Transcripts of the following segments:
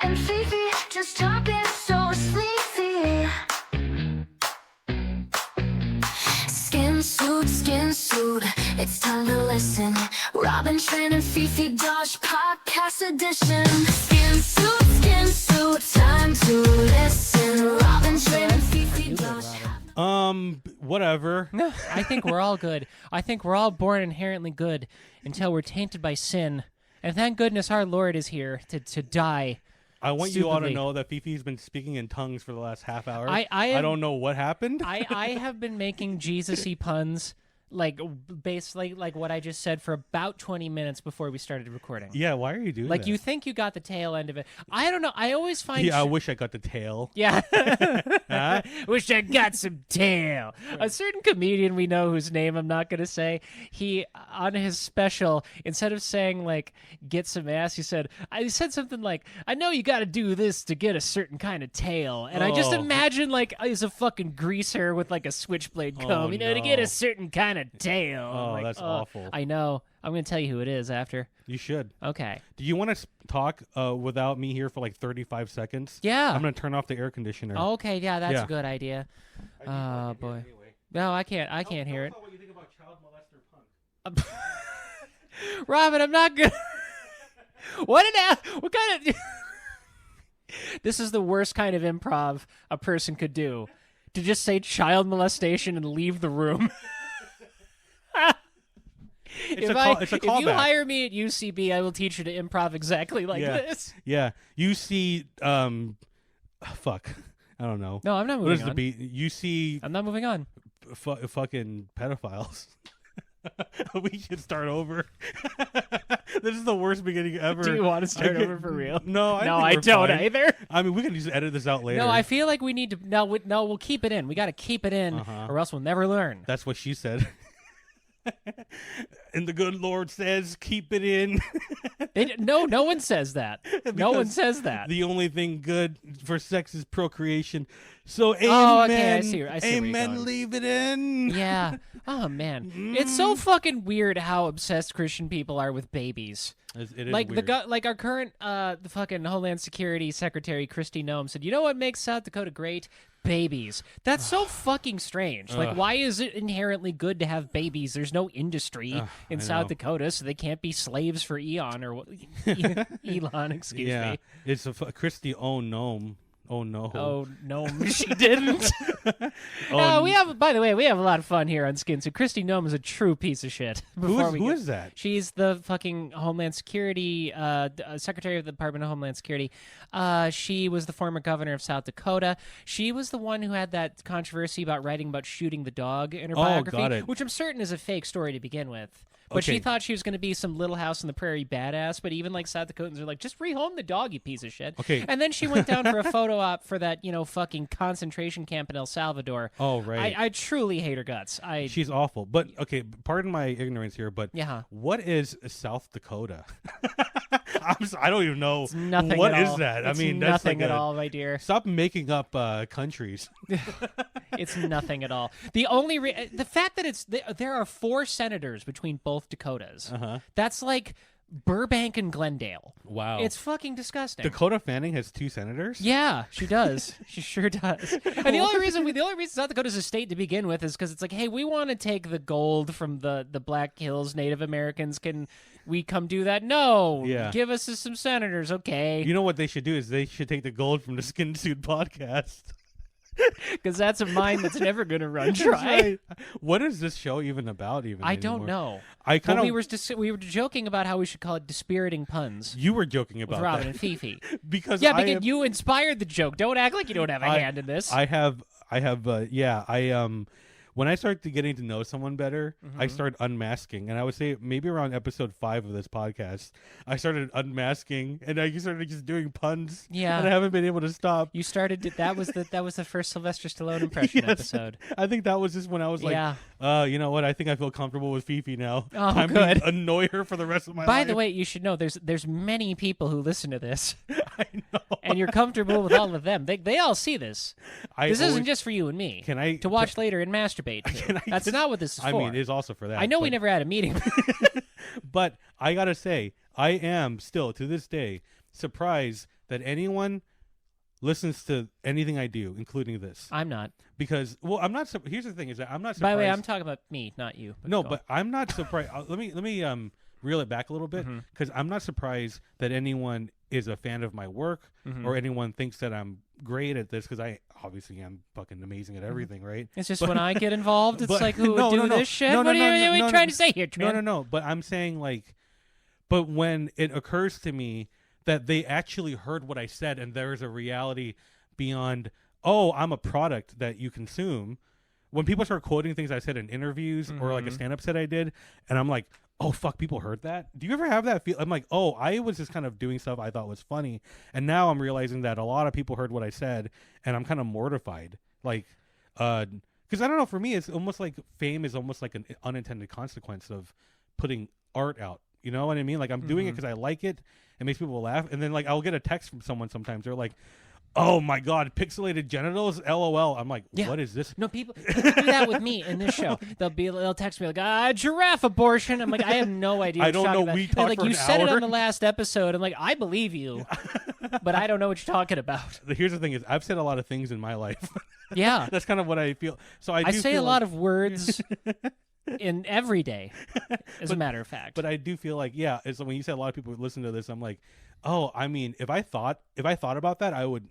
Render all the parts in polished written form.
and Fifi just talking so sleazy. Skin suit, it's time to listen. Robin, Tran, and Fifi Dodge Podcast Edition. Skin suit, time to listen. Robin, Tran, and Fifi Dodge. Whatever. No, I think we're all good. I think we're all born inherently good until we're tainted by sin. And thank goodness our Lord is here to die. I want you all to stupidly. know that Fifi's been speaking in tongues for the last half hour. I don't know what happened. I have been making Jesus-y puns like basically like what I just said for about 20 minutes before we started recording. Yeah, why are you doing Like that? you think you got the tail end of it. I don't know. I always find Yeah, I wish I got the tail. Yeah. Huh? Wish I got some tail. A certain comedian we know whose name I'm not going to say, he, on his special, instead of saying, like, get some ass, he said something like, I know you got to do this to get a certain kind of tail. And I just Oh. imagine, like, he's a fucking greaser with, like, a switchblade comb, Oh, to get no. a certain kind of tail. Oh, Like, that's awful. I know. I'm going to tell you who it is after. You should. Okay. Do you want to talk without me here for like 35 seconds? Yeah. I'm going to turn off the air conditioner. Okay, yeah, that's Yeah. a good idea. Oh, boy. No, I can't hear it. What you think about child molester punk. Robin, I'm not good. What kind of? This is the worst kind of improv a person could do. To just say child molestation and leave the room. It's a If you callback. hire me at UCB, I will teach you to improv exactly like Yeah. this. Yeah. You see, fuck. I don't know. No, I'm not What is moving the on. beat? You see I'm not moving on. fucking pedophiles. We should start over. This is the worst beginning ever. Do you want to start over for real? No, No, think I we're don't fine. either. I mean, we can just edit this out later. No, I feel like we need to. No, we'll keep it in. We got to keep it in, Uh-huh. or else we'll never learn. That's what she said. And the good Lord says, keep it in. No one says that. No one Because says that. The only thing good for sex is procreation. So amen. Oh, okay, I see where you're amen. going. Leave it in. Yeah. Oh man, it's so fucking weird how obsessed Christian people are with babies. It is Like weird. like our current the fucking Homeland Security Secretary Kristi Noem said, you know what makes South Dakota great? Babies. That's so fucking strange. Like, why is it inherently good to have babies? There's no industry in I South know. Dakota, so they can't be slaves for Eon or Elon. Excuse yeah, me. it's a Christy. Oh no. Oh no. Oh no, she didn't. Oh, No, we have. By the way, we have a lot of fun here on Skin. So Kristi Noem is a true piece of shit. Who is that? She's the fucking Homeland Security Secretary of the Department of Homeland Security. She was the former governor of South Dakota. She was the one who had that controversy about writing about shooting the dog in her biography, got it. which I'm certain is a fake story to begin with. But she Okay. thought she was going to be some Little House on the Prairie badass. But even like South Dakotans are like, just rehome the dog, you piece of shit. Okay. And then she went down for a photo op for that, fucking concentration camp in El Salvador. Oh right. I truly hate her guts. She's awful. But okay, pardon my ignorance here, but Yeah. what is South Dakota? I don't even know. Nothing What at is all. that? It's I mean, that's nothing like at all, my dear. Stop making up countries. It's nothing at all. The only the fact that there are 4 senators between both Dakotas. Uh-huh. That's like Burbank and Glendale. Wow. It's fucking disgusting. Dakota Fanning has 2 senators. Yeah, she does. She sure does. And the only reason South Dakota's a state to begin with is because it's like, hey, we want to take the gold from the Black Hills Native Americans. Can we come do that? No. Yeah. Give us some senators, okay? You know what they should do is they should take the gold from the Skin Suit podcast. Because that's a mine that's never going to run That's dry. right. What is this show even about? Even I don't anymore? know. I kind Well, of. we were joking about how we should call it dispiriting puns You were joking with about Robin that and Fifi. because Yeah, I because am- you inspired the joke. Don't act like you don't have a hand in this. I have. When I started getting to know someone better, I started unmasking, and I would say maybe around episode 5 of this podcast, I started unmasking, and I started just doing puns. Yeah. and I haven't been able to stop. You started. That was the first Sylvester Stallone impression Yes. episode. I think that was just when I was like, Yeah. you know what? I think I feel comfortable with Fifi now. Oh, Time good. to annoy her for the rest of my life. By the way, you should know there's many people who listen to this, I know. and you're comfortable with all of them. They all see this. This isn't just for you and me. Can I to watch later and masturbate to. That's not what this is I for. mean, it's also for that. I know we but- never had a meeting. But I gotta say, I am still to this day surprised that anyone listens to anything I do, including this. I'm not. Because, well, I'm not. Here's the thing: is that I'm not surprised. By the way, I'm talking about me, not you. No, go but I'm not surprised. Let me reel it back a little bit, because I'm not surprised that anyone is a fan of my work or anyone thinks that I'm great at this, because I obviously am fucking amazing at everything, right? It's just when I get involved, it's but- like, who no, would do no, no. this shit? No, What no, are no, you no, trying no. to say here, Tran? No. But I'm saying, like, but when it occurs to me that they actually heard what I said and there is a reality beyond, oh, I'm a product that you consume. When people start quoting things I said in interviews or like a stand-up set I did, and I'm like, oh, fuck, people heard that? Do you ever have that feel? I'm like, oh, I was just kind of doing stuff I thought was funny, and now I'm realizing that a lot of people heard what I said, and I'm kind of mortified. Like, because I don't know, for me, it's almost like fame is almost like an unintended consequence of putting art out. You know what I mean? Like, I'm doing it because I like it. It makes people laugh. And then, like, I'll get a text from someone sometimes. They're like, oh, my God, pixelated genitals? LOL. I'm like, what is this? No, people do that with me in this show. They'll text me like, giraffe abortion. I'm like, I have no idea. I What don't you're know. talking about. We They're talked like, for you an said it hour. on the last episode. I'm like, I believe you, but I don't know what you're talking about. Here's the thing is, I've said a lot of things in my life. Yeah, That's kind of what I feel. So I do say a feel lot like, of words in every day, as a matter of fact. But I do feel like, yeah, it's when you said a lot of people would listen to this, I'm like, oh, I mean, if I thought about that, I would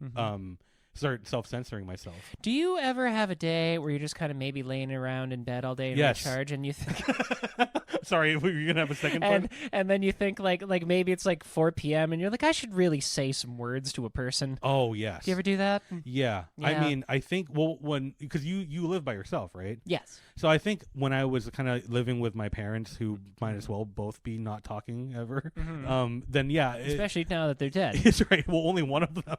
start self-censoring myself. Do you ever have a day where you're just kind of maybe laying around in bed all day and Yes. recharge, and you think, Sorry, were you gonna have a second part? and then you think like maybe it's like 4 p.m. and you're like, I should really say some words to a person. Oh yes. Do you ever do that? Yeah. I Yeah. mean, I think, well, because you live by yourself, right? Yes. So I think when I was kind of living with my parents, who might as well both be not talking ever, then yeah, Especially now that they're dead. it's right. Well, only one of them,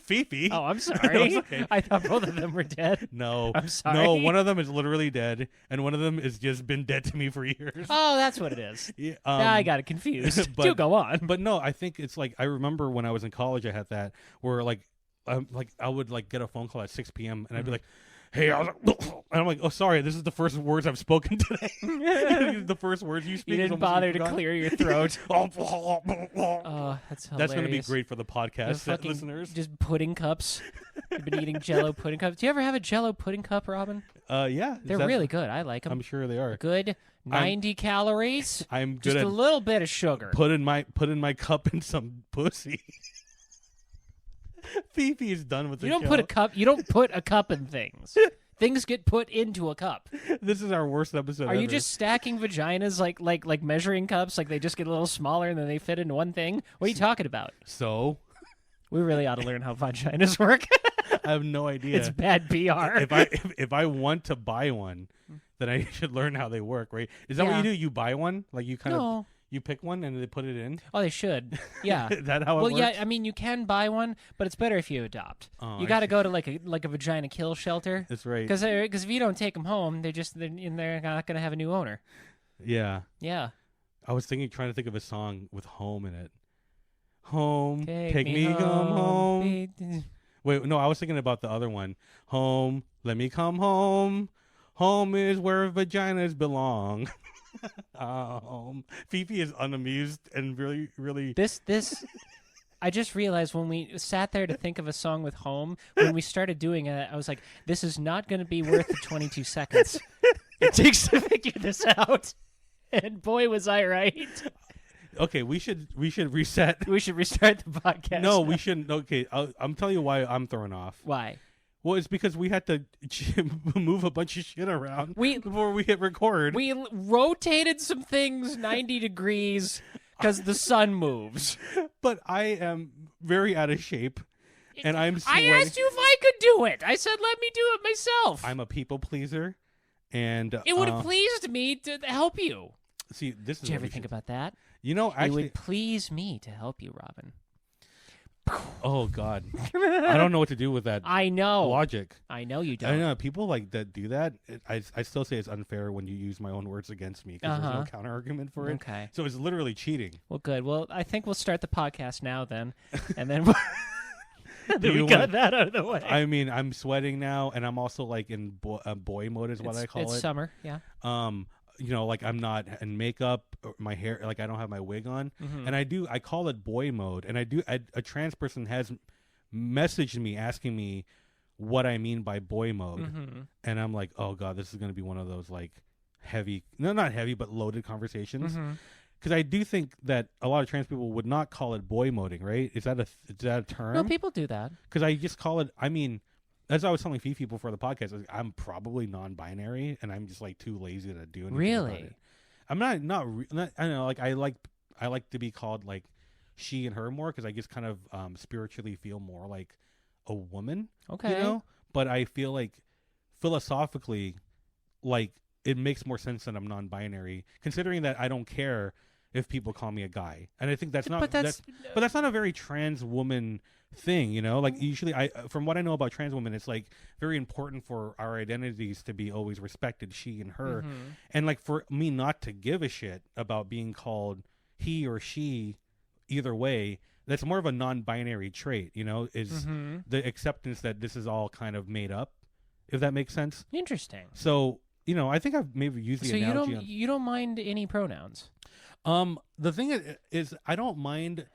Fifi. Oh, I'm It's sorry. okay. I thought both of them were dead. No, I'm sorry. No, one of them is literally dead, and one of them has just been dead to me for years. Oh, that's what it is. Yeah, I got it confused. but- Do go on. But no, I think it's like, I remember when I was in college, I had that where I would like get a phone call at 6 p.m. and I'd be like, hey, and I'm like, oh, sorry, this is the first words I've spoken today. The first words you speak. You is didn't almost bother to forgotten. clear your throat. Oh, Oh, that's hilarious. that's going to be great for the You're podcast fucking listeners. Just pudding cups. You've been eating Jello pudding cups. Do you ever have a Jello pudding cup, Robin? Yeah, They're really good. I like them. I'm sure they are. Good. 90 calories. I'm good Just at a little bit of sugar. putting my cup in some pussy. Fifi is done with the You don't show. put a cup. You don't put a cup in things. Things get put into a cup. This is our worst episode. Are you ever. just stacking vaginas like measuring cups? Like they just get a little smaller and then they fit into one thing? What are you talking about? so? We really ought to learn how vaginas work. I have no idea. It's bad PR. if I want to buy one, then I should learn how they work, right? Is that what Yeah. you do? You buy one, like you kind of No. you pick one and they put it in. Oh, they should. Yeah. Is that how it Well, works? yeah. I mean, you can buy one, but it's better if you adopt. Oh, You I got to see. go to like a vagina kill shelter. That's right. Because if you don't take them home, they're not gonna have a new owner. Yeah, Yeah. I was trying to think of a song with "home" in it. Home, Take me come home. Be- Wait, no, I was thinking about the other one. Home, let me come home. Home is where vaginas belong. Fifi is unamused and really, really. This. I just realized when we sat there to think of a song with home, when we started doing it, I was like, this is not going to be worth the 22 seconds it takes to figure this out. And boy, was I right. Okay, we should reset. We should restart the podcast. No, we shouldn't. Okay, I'm telling you why I'm thrown off. Why? Well, it's because we had to move a bunch of shit around We- before we hit record. We rotated some things 90 degrees because the sun moves. But I am very out of shape, and I'm I sweating. asked you if I could do it. I said, let me do it myself. I'm a people pleaser, and It would have pleased me to help you. see. This is Did you what ever we think should- about that? You know, It actually, would please me to help you, Robin. oh god, I don't know what to do with that I know. logic. I know you I don't. know people like that do that. I still say it's unfair when you use my own words against me because there's no counter argument for it. Okay. So it's literally cheating. Well, good. Well, I think we'll start the podcast now then. And then, Do we you got want- that out of the way. I mean, I'm sweating now, and I'm also like in boy mode is what I call it's it. summer, yeah. like I'm not in makeup, or my hair, like I don't have my wig on, and I call it boy mode, and a trans person has messaged me asking me what I mean by boy mode, and I'm like, oh god, this is going to be one of those like not heavy, but loaded conversations. Because I do think that a lot of trans people would not call it boy moding, right? Is that a term? No, people do that. Because I just call it. I mean, as I was telling Fifi before the podcast, I'm probably non-binary, and I'm just like too lazy to do anything about it. I'm not. I don't know. Like I like to be called like she and her more because I just kind of spiritually feel more like a woman. Okay. You know, but I feel like philosophically, like it makes more sense that I'm non-binary, considering that I don't care if people call me a guy, and I think that's not. But that's not a very trans woman thing, you know. Like usually, from what I know about trans women, it's like very important for our identities to be always respected, she and her, and like for me not to give a shit about being called he or she, either way. That's more of a non-binary trait, you know, is the acceptance that this is all kind of made up, if that makes sense. Interesting. So, you know, I think I've maybe used the analogy. So you don't mind any pronouns? The thing is, I don't mind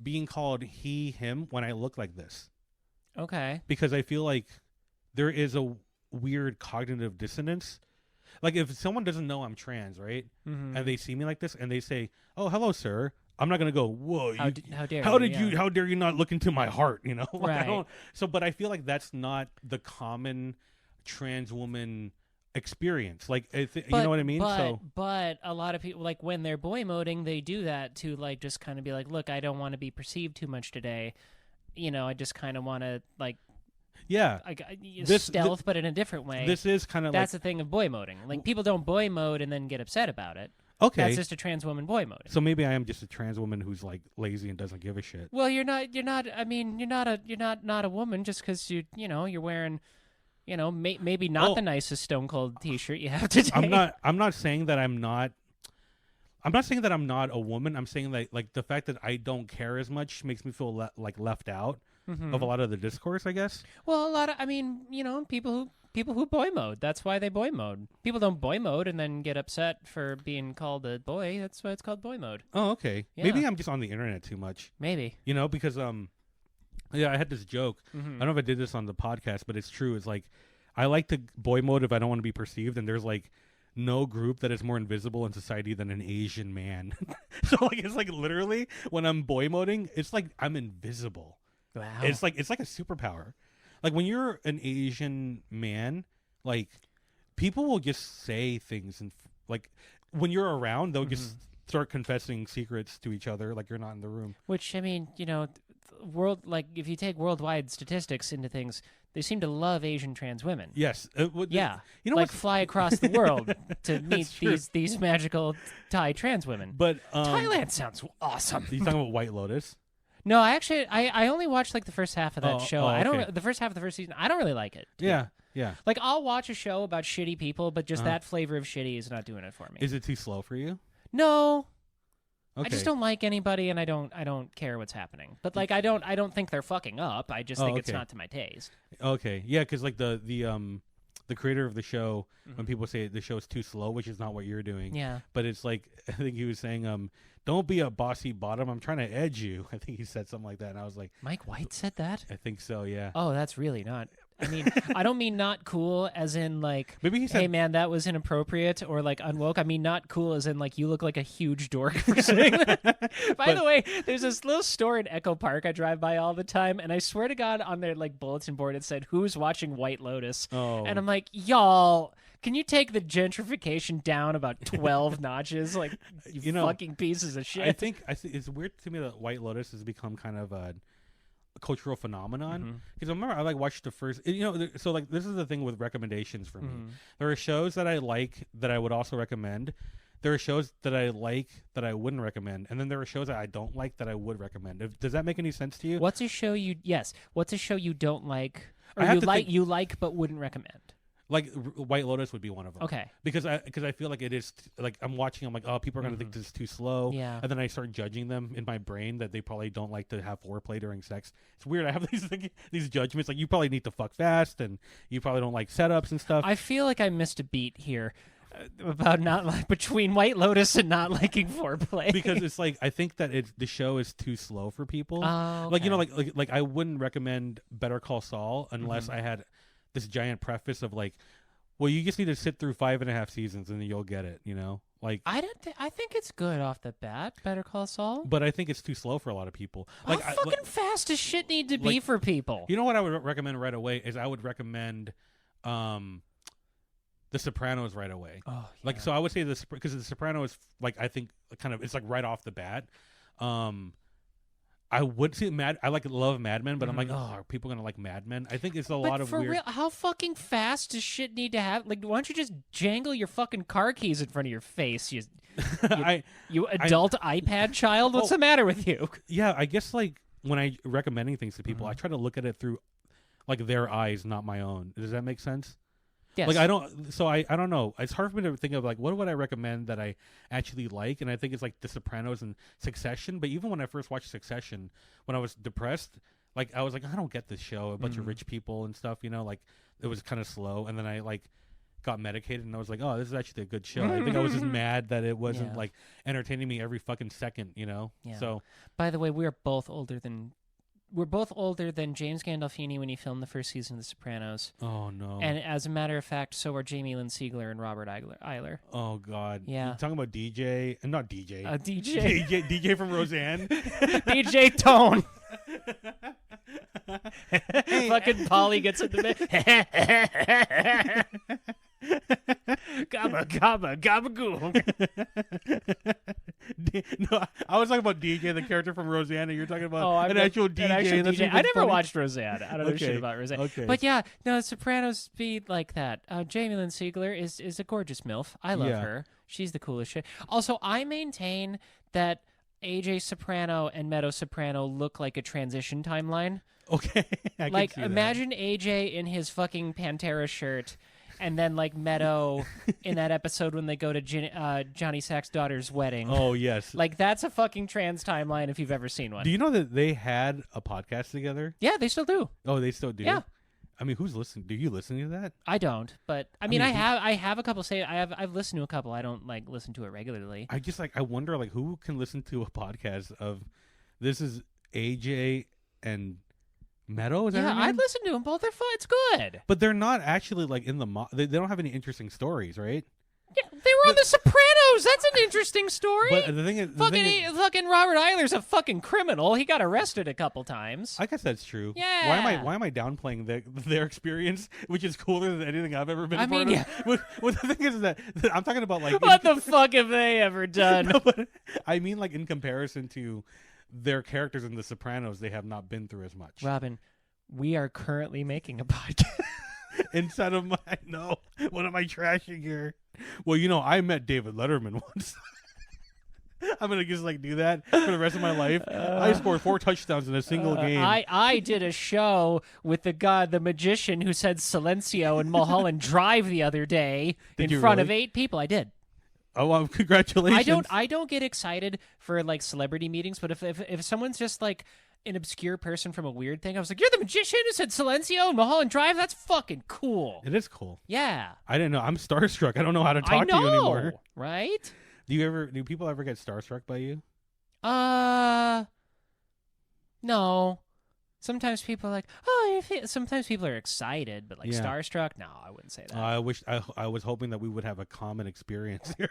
being called he, him when I look like this. Okay. Because I feel like there is a weird cognitive dissonance. Like if someone doesn't know I'm trans, right? And they see me like this and they say, "Oh, hello, sir." I'm not gonna go, "Whoa, how dare you not look into my heart?" You know, like, right? But I feel like that's not the common trans woman experience. Like, you know what I mean? But a lot of people, like when they're boy moding, they do that to like just kind of be like, "Look, I don't want to be perceived too much today. You know, I just kind of want to like." Yeah, stealth, but in a different way. This is kind of that's the thing of boy moding. Like people don't boy mode and then get upset about it. Okay, that's just a trans woman boy moding. So maybe I am just a trans woman who's like lazy and doesn't give a shit. Well, you're not. I mean, you're not a woman just because you're wearing, maybe not the nicest Stone Cold T-shirt you have today. I'm not saying that I'm not. I'm not saying that I'm not a woman. I'm saying that like the fact that I don't care as much makes me feel like left out of a lot of the discourse, I guess. Well, people who boy mode. That's why they boy mode. People don't boy mode and then get upset for being called a boy. That's why it's called boy mode. Oh, okay. Yeah. Maybe I'm just on the internet too much. Maybe. Because I had this joke. I don't know if I did this on the podcast, but it's true. It's like I like to boy mode if I don't want to be perceived, and there's like no group that is more invisible in society than an Asian man. So like it's like literally when I'm boy moding, it's like I'm invisible. Wow. It's like a superpower. Like when you're an Asian man, like people will just say things, and like when you're around, they'll just start confessing secrets to each other, like you're not in the room. Which I mean, if you take worldwide statistics into things, they seem to love Asian trans women. Yes. Yeah. You know, like fly across the world to meet these magical Thai trans women. But Thailand sounds awesome. You talking about White Lotus? No, I only watched like the first half of that show. Okay. I don't the first half of the first season. I don't really like it. Yeah. Like I'll watch a show about shitty people, but just that flavor of shitty is not doing it for me. Is it too slow for you? No. Okay. I just don't like anybody, and I don't care what's happening. But like I don't think they're fucking up. I just think it's not to my taste. Okay. Yeah, because like the creator of the show, when people say the show is too slow, which is not what you're doing. Yeah. But it's like I think he was saying don't be a bossy bottom. I'm trying to edge you. I think he said something like that, and I was like, Mike White said that? I think so. Yeah. Oh, that's really not. I mean, I don't mean not cool as in like, maybe he said, hey man, that was inappropriate or like unwoke. I mean, not cool as in like you look like a huge dork for saying that. By the way, there's this little store in Echo Park I drive by all the time, and I swear to God, on their like bulletin board it said, "Who's watching White Lotus?" Oh. And I'm like, y'all, can you take the gentrification down about 12 notches? Like, you fucking pieces of shit. I think it's weird to me that White Lotus has become kind of a cultural phenomenon, because I remember I like watched the first, so like this is the thing with recommendations for me. There are shows that I like that I would also recommend. There are shows that I like that I wouldn't recommend, and then there are shows that I don't like that I would recommend. Does that make any sense to you? What's a show you don't like, or you like but wouldn't recommend? Like White Lotus would be one of them. Okay. Because I feel like it is like I'm watching. I'm like, oh, people are gonna think this is too slow. Yeah. And then I start judging them in my brain that they probably don't like to have foreplay during sex. It's weird. I have these judgments. Like you probably need to fuck fast, and you probably don't like setups and stuff. I feel like I missed a beat here. about not between White Lotus and not liking foreplay. Because it's like I think that the show is too slow for people. Oh, Like okay. like I wouldn't recommend Better Call Saul unless I had this giant preface of like, well, you just need to sit through 5.5 seasons and then you'll get it. Like. I think it's good off the bat. Better Call Saul. But I think it's too slow for a lot of people. Like, How fucking fast does shit need to be for people? You know what I would recommend right away is I would recommend The Sopranos right away. Oh, Like, yeah. so I would say this because The Sopranos, like, I think kind of it's like right off the bat. I would see I love Mad Men, but I'm like, oh, are people gonna like Mad Men? I think it's a lot of for weird. real, how fucking fast does shit need to have? Like, why don't you just jangle your fucking car keys in front of your face? You adult iPad child. What's the matter with you? Yeah, I guess like when I recommending things to people, I try to look at it through like their eyes, not my own. Does that make sense? Yes. Like I don't know. It's hard for me to think of like what would I recommend that I actually like, and I think it's like The Sopranos and Succession. But even when I first watched Succession, when I was depressed, like I was like, I don't get this show. A bunch of rich people and stuff, like it was kind of slow. And then I like got medicated, and I was like, oh, this is actually a good show. I think I was just mad that it wasn't like entertaining me every fucking second, Yeah. So By the way, we're both older than James Gandolfini when he filmed the first season of The Sopranos. oh no. And as a matter of fact, so are Jamie Lynn Sigler and Robert Eiler. Oh God. Yeah. You're talking about DJ, not DJ. DJ. DJ from Roseanne. DJ Tone. Fucking Polly gets in the bed. Gabba gabba gabagool. No, I was talking about DJ, the character from Roseanne, and you're talking about an actual DJ. That's I even never funny. watched Roseanne. I don't know Okay, shit about Roseanne. okay. But yeah, no, The Sopranos be like that. Jamie Lynn Sigler is a gorgeous MILF. I love Yeah. her. She's the coolest shit. Also, I maintain that AJ Soprano and Meadow Soprano look like a transition timeline. Okay. I Like, can see that. imagine AJ in his fucking Pantera shirt, and then like Meadow in that episode when they go to Johnny Sack's daughter's wedding. Oh yes. Like, that's a fucking trans timeline if you've ever seen one. Do you know that they had a podcast together? Yeah, they still do. Oh, they still do. Yeah. I mean, who's listening? Do you listen to that? I don't, but I mean, mean, I have a couple. I've listened to a couple. I don't like listen to it regularly. I just I wonder who can listen to a podcast of this is AJ and Meadow. Is that Yeah, her name? I've listened to them both. They're fun. It's good. But they're not actually in the they don't have any interesting stories, right? Yeah, they were on The Sopranos. That's an interesting story. But the thing is, fucking Robert Eiler's a fucking criminal. He got arrested a couple times. I guess that's true. Yeah. Why am I downplaying their experience, which is cooler than anything I've ever been I a part mean, of? Well, the thing is that I'm talking about What the fuck have they ever done? No, but I mean in comparison to their characters in The Sopranos, they have not been through as much. Robin, we are currently making a podcast. Inside of what am I trashing here? Well, I met David Letterman once. I'm gonna just do that for the rest of my life. I scored 4 touchdowns in a single game. I did a show with the magician who said Silencio in Mulholland Drive the other day Did in you front of really? 8 people. I did. Oh, well, congratulations! I don't get excited for celebrity meetings, but if someone's just an obscure person from a weird thing, I was like, you're the magician who said Silencio in Mulholland Drive? That's fucking cool. It is cool. Yeah. I didn't know. I'm starstruck. I don't know how to I talk know, to you anymore. right? Do people ever get starstruck by you? No. Sometimes people are like, oh, sometimes people are excited, but Yeah. starstruck? No, I wouldn't say that. I was hoping that we would have a common experience here.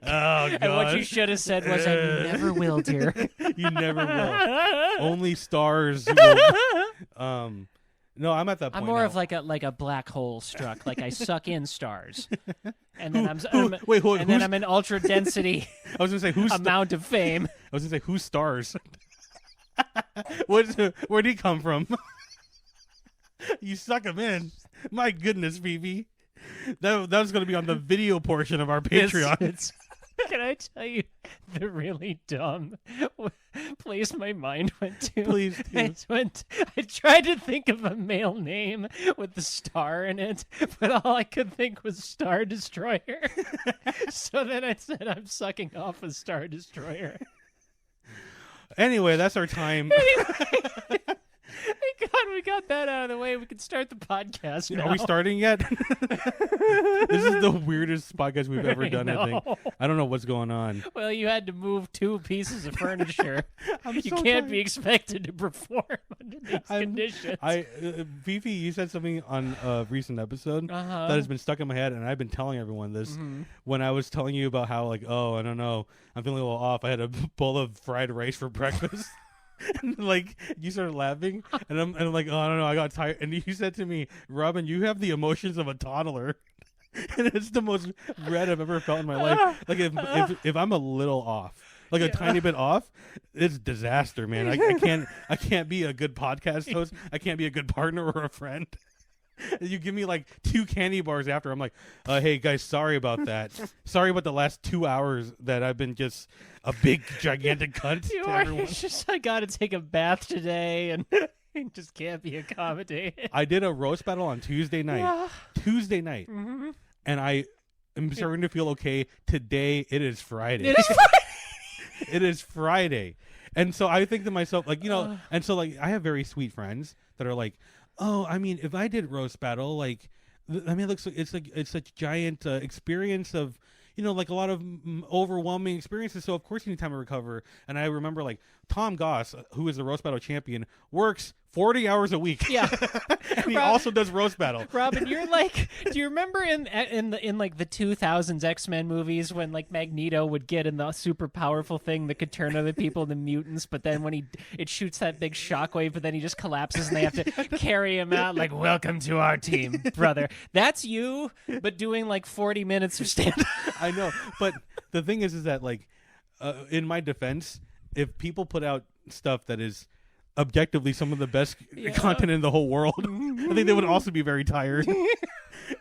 Oh God! And what you should have said was, I never will, dear. You never will. Only stars. Will. No, I'm at that point. I'm more now. of like a black hole struck. Like I suck in stars, and then I'm an ultra density I was gonna say who's amount of fame. I was gonna say who's stars. Where'd he come from? You suck him in. My goodness, Fifi. That was going to be on the video portion of our Patreon. Can I tell you the really dumb place my mind went to? Please do. I tried to think of a male name with the star in it, but all I could think was Star Destroyer. So then I said, I'm sucking off a Star Destroyer. Anyway, that's our time. Anyway, on, we got that out of the way. We can start the podcast now. Are we starting yet? This is the weirdest podcast we've ever done, I think. I don't know what's going on. Well, you had to move 2 pieces of furniture. You so can't tired. be expected to perform under these conditions. Fifi, you said something on a recent episode that has been stuck in my head, and I've been telling everyone this. When I was telling you about how, like, oh, I don't know, I'm feeling a little off. I had a bowl of fried rice for breakfast. And like you started laughing, and I'm like, oh, I don't know, I got tired. And you said to me, Robin, you have the emotions of a toddler. And it's the most red I've ever felt in my life. Like if I'm a little off, like a tiny bit off, it's disaster, man. I can't be a good podcast host. I can't be a good partner or a friend. You give me like 2 candy bars after. I'm like, hey guys, sorry about that. Sorry about the last 2 hours that I've been just a big gigantic cunt to everyone. It's just I got to take a bath today, and it just can't be accommodated. I did a roast battle on Tuesday night. Yeah. Tuesday night, and I am starting to feel okay. Today it is Friday. It is Friday. It is Friday, and so I think to myself, like, you know, and so like I have very sweet friends that are like, oh, I mean, if I did roast battle, like, I mean, it's such giant experience of, you know, like a lot of overwhelming experiences. So of course you need time to recover. And I remember like Tom Goss, who is the roast battle champion, works 40 hours a week. Yeah. And he also does roast battle. Robin, you're like, do you remember in like the 2000s X-Men movies when like Magneto would get in the super powerful thing that could turn other people into mutants, but then when it shoots that big shockwave, but then he just collapses and they have to carry him out like, welcome to our team, brother. That's you, but doing like 40 minutes of stand-up. I know, but the thing is that like, in my defense, if people put out stuff that is objectively some of the best content in the whole world, I think they would also be very tired.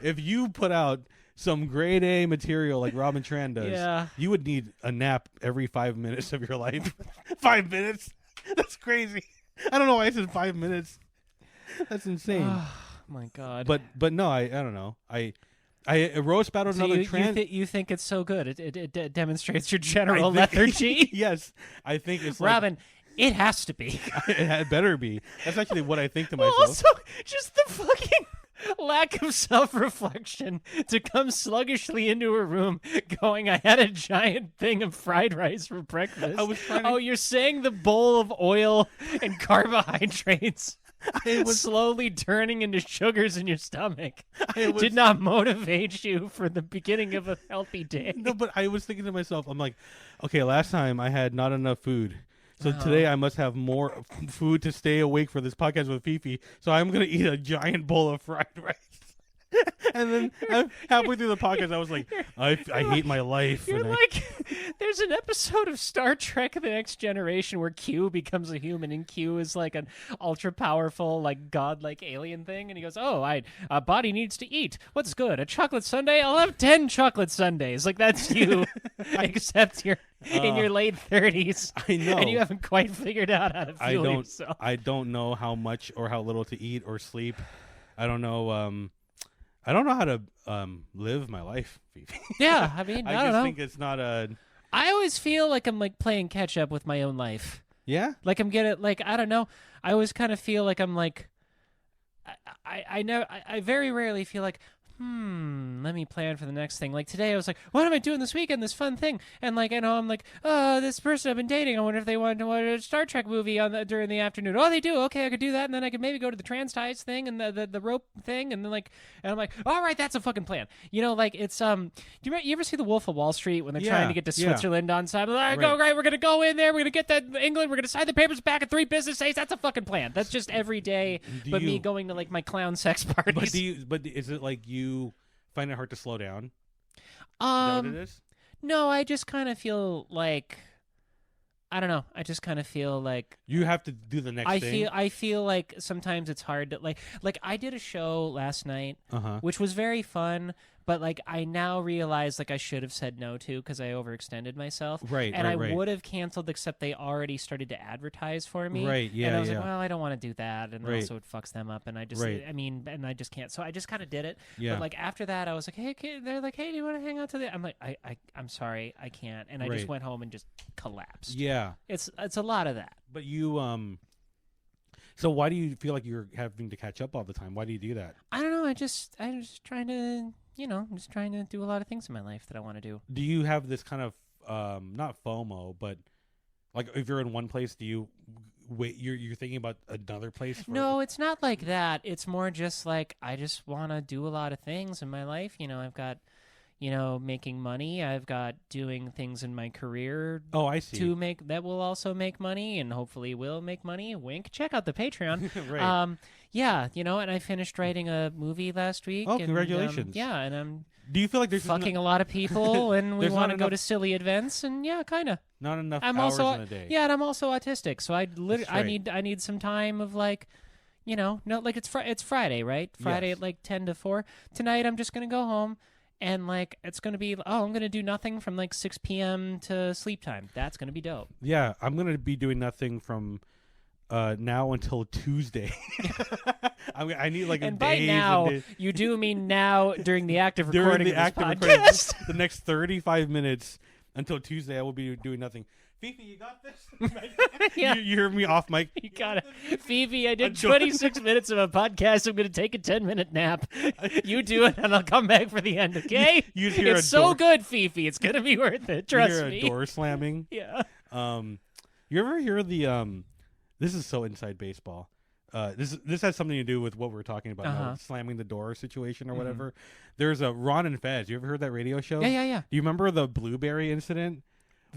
If you put out some grade A material like Robin Tran does, you would need a nap every 5 minutes of your life. 5 minutes? That's crazy. I don't know why I said 5 minutes. That's insane. Oh my God. But no, I don't know. I roast battled So another you think it's so good? It demonstrates your general lethargy. Yes, I think it's Robin. It has to be. It had better be. That's actually what I think to myself. Also, just the fucking lack of self-reflection to come sluggishly into a room going, I had a giant thing of fried rice for breakfast. I was trying to... Oh, you're saying the bowl of oil and carbohydrates slowly turning into sugars in your stomach did not motivate you for the beginning of a healthy day. No, but I was thinking to myself, I'm like, okay, last time I had not enough food. So today I must have more food to stay awake for this podcast with Fifi. So I'm going to eat a giant bowl of fried rice. And then halfway through the podcast, I was like, I hate my life. You're like, there's an episode of Star Trek The Next Generation where Q becomes a human, and Q is like an ultra powerful, like godlike alien thing. And he goes, oh, a body needs to eat. What's good? A chocolate sundae? I'll have 10 chocolate sundaes. Like, that's you, except you're in your late 30s. I know. And you haven't quite figured out how to fuel yourself. I don't know how much or how little to eat or sleep. I don't know. I don't know how to live my life, Fifi. Yeah, I mean, I don't know. think it's not a... I always feel like I'm like playing catch up with my own life. Yeah? Like I'm getting, like, I don't know. I always kind of feel like I'm like, I very rarely feel like, let me plan for the next thing. Like today I was like, what am I doing this weekend? This fun thing. And like, you know, I'm like, oh, this person I've been dating, I wonder if they want to watch a Star Trek movie during the afternoon. Oh, they do. Okay, I could do that. And then I could maybe go to the trans ties thing and the rope thing. And then like, and I'm like, all right, that's a fucking plan. You know, like it's, do you ever see The Wolf of Wall Street when they're trying to get to Switzerland on time? Like, oh, right, we're going to go in there. We're going to get that England. We're going to sign the papers back in 3 business days. That's a fucking plan. That's just every day. Me going to like my clown sex parties. But is it like you find it hard to slow down? Is that what it is? No, I just kind of feel like, I don't know. I just kind of feel like you have to do the next thing. I feel like sometimes it's hard to like I did a show last night, which was very fun. But like I now realize like I should have said no to because I overextended myself. Right. And I would have canceled except they already started to advertise for me. Right. Yeah. And I was like, well, I don't want to do that, and also it fucks them up. And I just, Right. I mean, and I just can't. So I just kind of did it. Yeah. But like after that, I was like, hey, kid, they're like, hey, do you want to hang out to the? I'm like, I'm sorry, I can't. And I just went home and just collapsed. Yeah. It's a lot of that. But you So why do you feel like you're having to catch up all the time? Why do you do that? I don't know. I'm just trying to, I'm just trying to do a lot of things in my life that I want to do. Do you have this kind of not FOMO, but like if you're in one place, do you wait? You're thinking about another place? No, it's not like that. It's more just like I just want to do a lot of things in my life. I've got, making money. I've got doing things in my career. Oh, I see. That will also make money, and hopefully will make money. Wink. Check out the Patreon. Right. Yeah, and I finished writing a movie last week. Oh, and, congratulations. yeah, and I'm Do you feel like there's fucking a lot of people, and we there's want not to go enough- to silly events, and yeah, kind of. not enough I'm hours also in a day? yeah, and I'm also autistic, so I right. need some time of like, no, like it's Friday, right? Friday Yes. at like 10 to 4. Tonight I'm just gonna go home, and like it's gonna be I'm gonna do nothing from like 6 p.m. to sleep time. That's gonna be dope. Yeah, I'm gonna be doing nothing from now until Tuesday. I need like And a by days now, and days. you do mean now during the act of During recording the of this act of podcast. recording, the next 35 minutes until Tuesday, I will be doing nothing. Fifi, you got this? Yeah. You hear me off mic? You got it. Phoebe, I did Enjoy. 26 minutes of a podcast. I'm going to take a 10-minute nap. You do it, and I'll come back for the end, okay? You hear It's a so door- good, Fifi. It's going to be worth it. You Trust hear me. a door slamming. Yeah. You ever hear the this is so inside baseball. This has something to do with what we're talking about now, slamming the door situation or whatever. There's a Ron and Fez. You ever heard that radio show? Yeah. Do you remember the blueberry incident?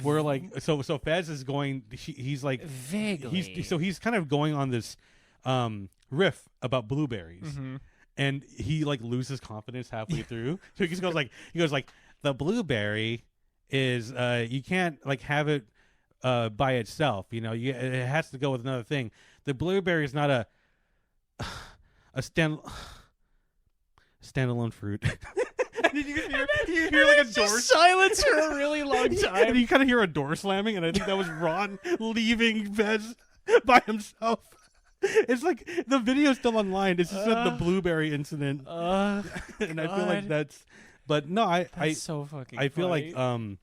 Where like so Fez is going. He's like Vaguely. He's kind of going on this riff about blueberries, and he like loses confidence halfway through. So he goes like the blueberry is you can't like have it by itself. It has to go with another thing. The blueberry is not a standalone fruit. Did you hear like a door silence for a really long and time. you kind of hear a door slamming, and I think that was Ron leaving Fez by himself. It's like the video's still online. It's just the blueberry incident, and I feel like that's. But no, That's so fucking I feel funny. like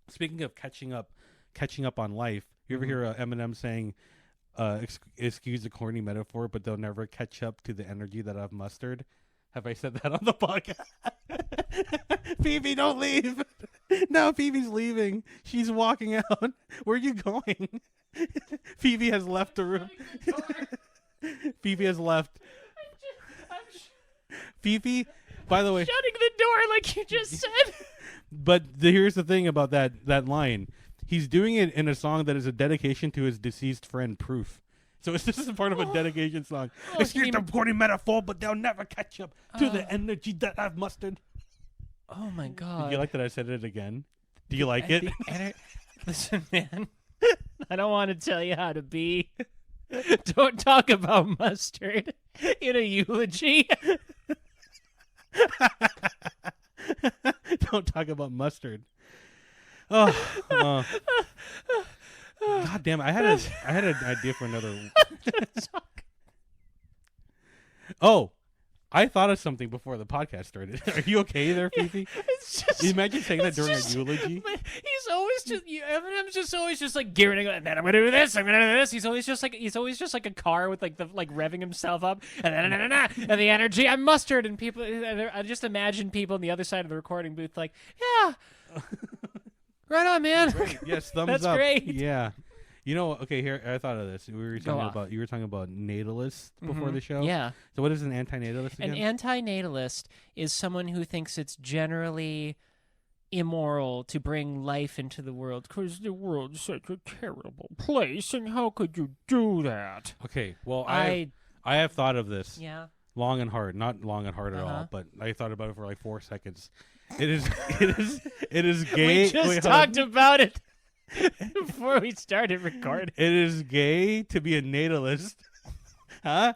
speaking of catching up on life. You ever hear Eminem saying, "Excuse the corny metaphor, but they'll never catch up to the energy that I've mustered." Have I said that on the podcast? Phoebe, don't leave. No, Phoebe's leaving. She's walking out. Where are you going? Phoebe has left the room. Phoebe has left. Phoebe, by the way. Shutting the door like you just said. But here's the thing about that line. He's doing it in a song that is a dedication to his deceased friend, Proof. So this is part of a dedication song. Excuse the corny metaphor, but they'll never catch up to the energy that I've mustered. Oh my god. Did you like that I said it again? Do you like it? Listen, man. I don't want to tell you how to be. Don't talk about mustard in a eulogy. Don't talk about mustard. Oh, God damn it! I had an idea for another. Oh, I thought of something before the podcast started. Are you okay there, Fifi? It's just. Imagine saying that during a eulogy. He's always just. Eminem's just always just like gearing. And then I'm gonna do this. I'm gonna do this. He's always just like a car with like the revving himself up, and then and the energy. I'm mustard, and people. I just imagine people on the other side of the recording booth like, yeah. Right on, man. Great. Yes, thumbs That's up. great. Yeah. Okay, here I thought of this. You were talking about natalist before the show. Yeah. So what is an antinatalist again? An antinatalist is someone who thinks it's generally immoral to bring life into the world because the world's such a terrible place, and how could you do that? Okay, well I have thought of this. Yeah. Long and hard, not long and hard at all, but I thought about it for like 4 seconds. It is gay. We just Wait, hold talked on. about it before we started recording. It is gay to be a natalist. Huh?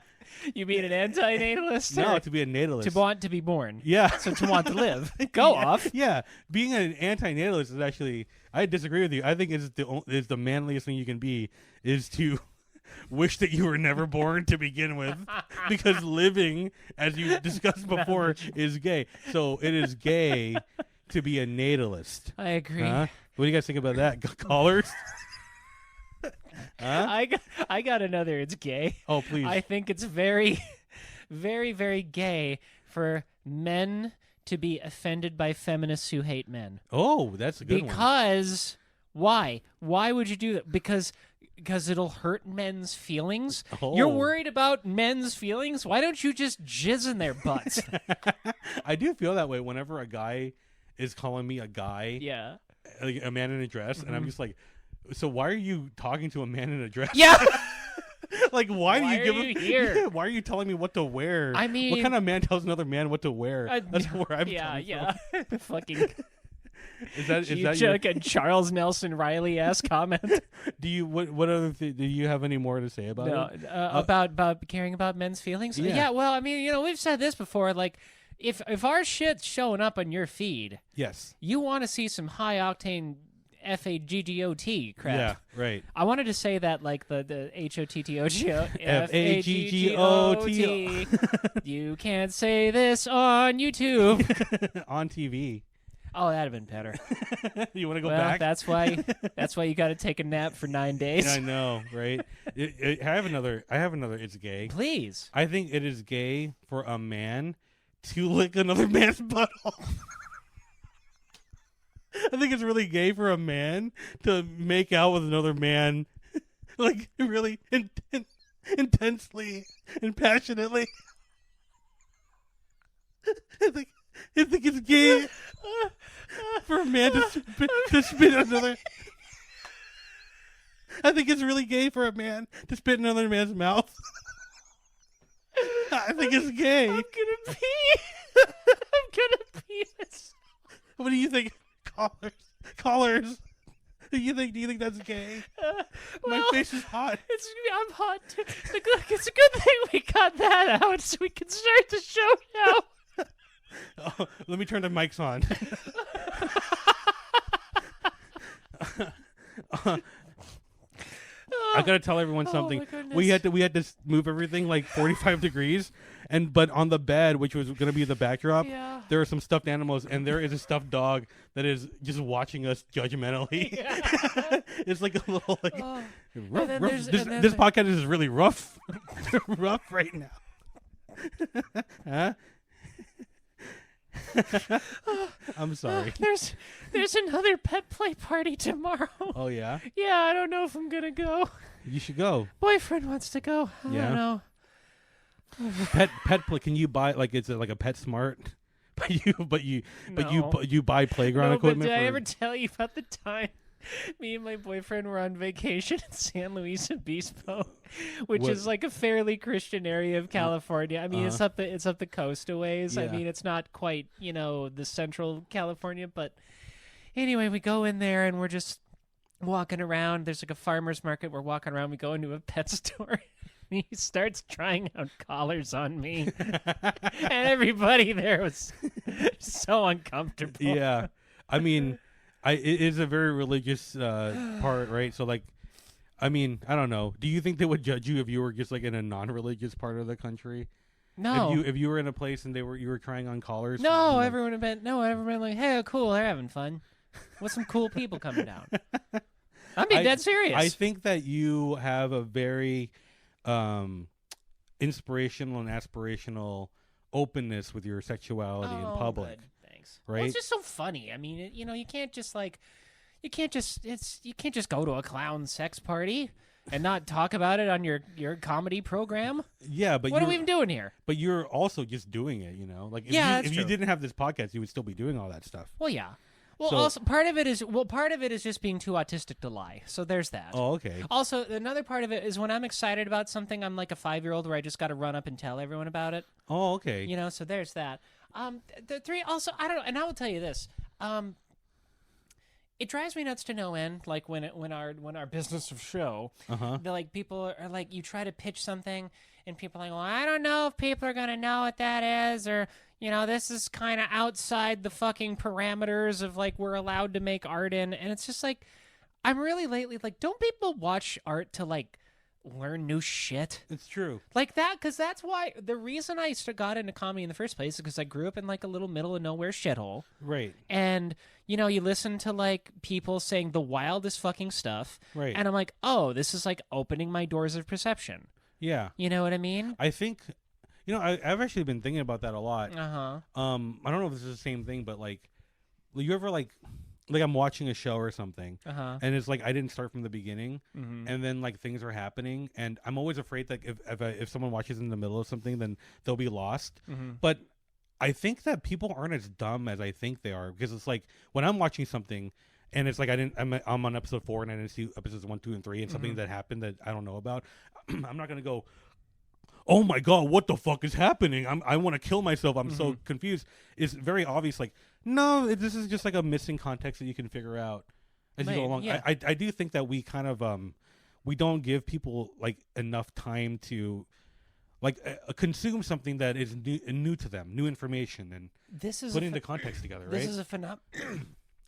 You mean an antinatalist? No, or to be a natalist. to want to be born. Yeah. So to want to live. Go Yeah, off. Yeah, being an antinatalist is actually. I disagree with you. I think is the manliest thing you can be is to wish that you were never born to begin with, because living, as you discussed before, is gay. So it is gay to be a natalist. I agree. Huh? What do you guys think about that? Callers? Huh? I got another. It's gay. Oh, please. I think it's very, very, very gay for men to be offended by feminists who hate men. Oh, that's a good one. Because why? Why would you do that? Because it'll hurt men's feelings. You're Oh. worried about men's feelings? Why don't you just jizz in their butts? I do feel that way whenever a guy is calling me a guy, Yeah. like a man in a dress, and I'm just like, so why are you talking to a man in a dress? Yeah. Like, why Why do you are give you here? Yeah, why are you telling me what to wear? I mean- what kind of man tells another man what to wear? That's where I'm coming yeah. Fucking from. Is that your, like a Charles Nelson Riley ass comment. do you what other do you have any more to say about No, it? about caring about men's feelings. Yeah. Well, I mean, we've said this before. Like, if our shit's showing up on your feed, Yes. you want to see some high octane FAGGOT crap. Yeah, right. I wanted to say that like the HOTTOGO FAGGOT. You can't say this on YouTube. On TV. Oh, that'd have been better. You want to go Well, back? that's why you got to take a nap for 9 days. I know, right? I have another. It's gay. Please. I think it is gay for a man to lick another man's butthole. I think it's really gay for a man to make out with another man, like really intensely and passionately. I think it's gay for a man to spit another. I think it's really gay for a man to spit in another man's mouth. I think it's gay. I'm gonna pee. I'm gonna pee this. What do you think, callers? Do you think that's gay? My Well, face is hot. I'm hot too. It's a good thing we got that out so we can start the show now. Oh, let me turn the mics on. I gotta tell everyone something. my goodness. We had to move everything like 45 degrees, but on the bed, which was gonna be the backdrop, Yeah. there are some stuffed animals, and there is a stuffed dog that is just watching us judgmentally. It's like a little like Oh. rough, And then rough. there's- This, and then this the- podcast is really rough, rough right now. Huh? I'm sorry. There's another pet play party tomorrow. Oh yeah, Yeah, I don't know if I'm gonna go. you should go. Boyfriend wants to go. I Yeah. don't know. Pet play. Can you buy like it's like a Pet Smart? But you No. you buy playground No, but equipment. did I for- ever tell you about the time me and my boyfriend were on vacation in San Luis Obispo, which What- is like a fairly Christian area of California. I mean, it's up the coast a ways. I Yeah. mean, it's not quite the central California, but anyway, we go in there and we're just walking around. There's like a farmer's market. We're walking around. We go into a pet store. He starts trying out collars on me, and everybody there was so uncomfortable. Yeah, I mean, it is a very religious part, right? So like, I mean, I don't know. Do you think they would judge you if you were just like in a non-religious part of the country? No, If you were in a place and you were trying on collars. no, like, everyone would have been like, "Hey, cool, they're having fun. What's some cool people coming down?" I'm being dead serious. I think that you have a very inspirational and aspirational openness with your sexuality in public. Good. Thanks. Right? Well, it's just so funny. I mean, you can't just you can't just go to a clown sex party and not talk about it on your comedy program. Yeah, but What are we even doing here? But you're also just doing it, Like if Yeah, you, that's if you true. didn't have this podcast, you would still be doing all that stuff. Well, yeah. Well, So- also part of it is just being too autistic to lie. So there's that. Oh, okay. Also, another part of it is when I'm excited about something, I'm like a 5-year-old where I just got to run up and tell everyone about it. Oh, okay. So there's that. The three also, I don't know, and I will tell you this. It drives me nuts to no end. Like when our business of show, Uh-huh. like people are like, you try to pitch something, and people are like, well, I don't know if people are gonna know what that is, or this is kind of outside the fucking parameters of like we're allowed to make art in, and it's just like, I'm really lately like, don't people watch art to like learn new shit. It's true. Like that, because that's why the reason I got into comedy in the first place is because I grew up in like a little middle of nowhere shithole. Right. And, you know, you listen to like people saying the wildest fucking stuff. Right. And I'm like, oh, this is like opening my doors of perception. Yeah. You know what I mean? I think, you know, I've actually been thinking about that a lot. Uh-huh. I don't know if this is the same thing, but like, you ever like I'm watching a show or something, and it's like I didn't start from the beginning, and then like things are happening, and I'm always afraid that if someone watches in the middle of something, then they'll be lost. But I think that people aren't as dumb as I think they are, because it's like when I'm watching something, and it's like I'm on episode 4 and I didn't see episodes 1, 2, and 3, and something that happened that I don't know about. I'm not gonna go, oh my god, what the fuck is happening? I want to kill myself. I'm so confused. It's very obvious. Like, no, this is just like a missing context that you can figure out as you go along. Yeah. I do think that we kind of we don't give people like enough time to like consume something that is new to them, new information, and This is putting the context together. Right? This is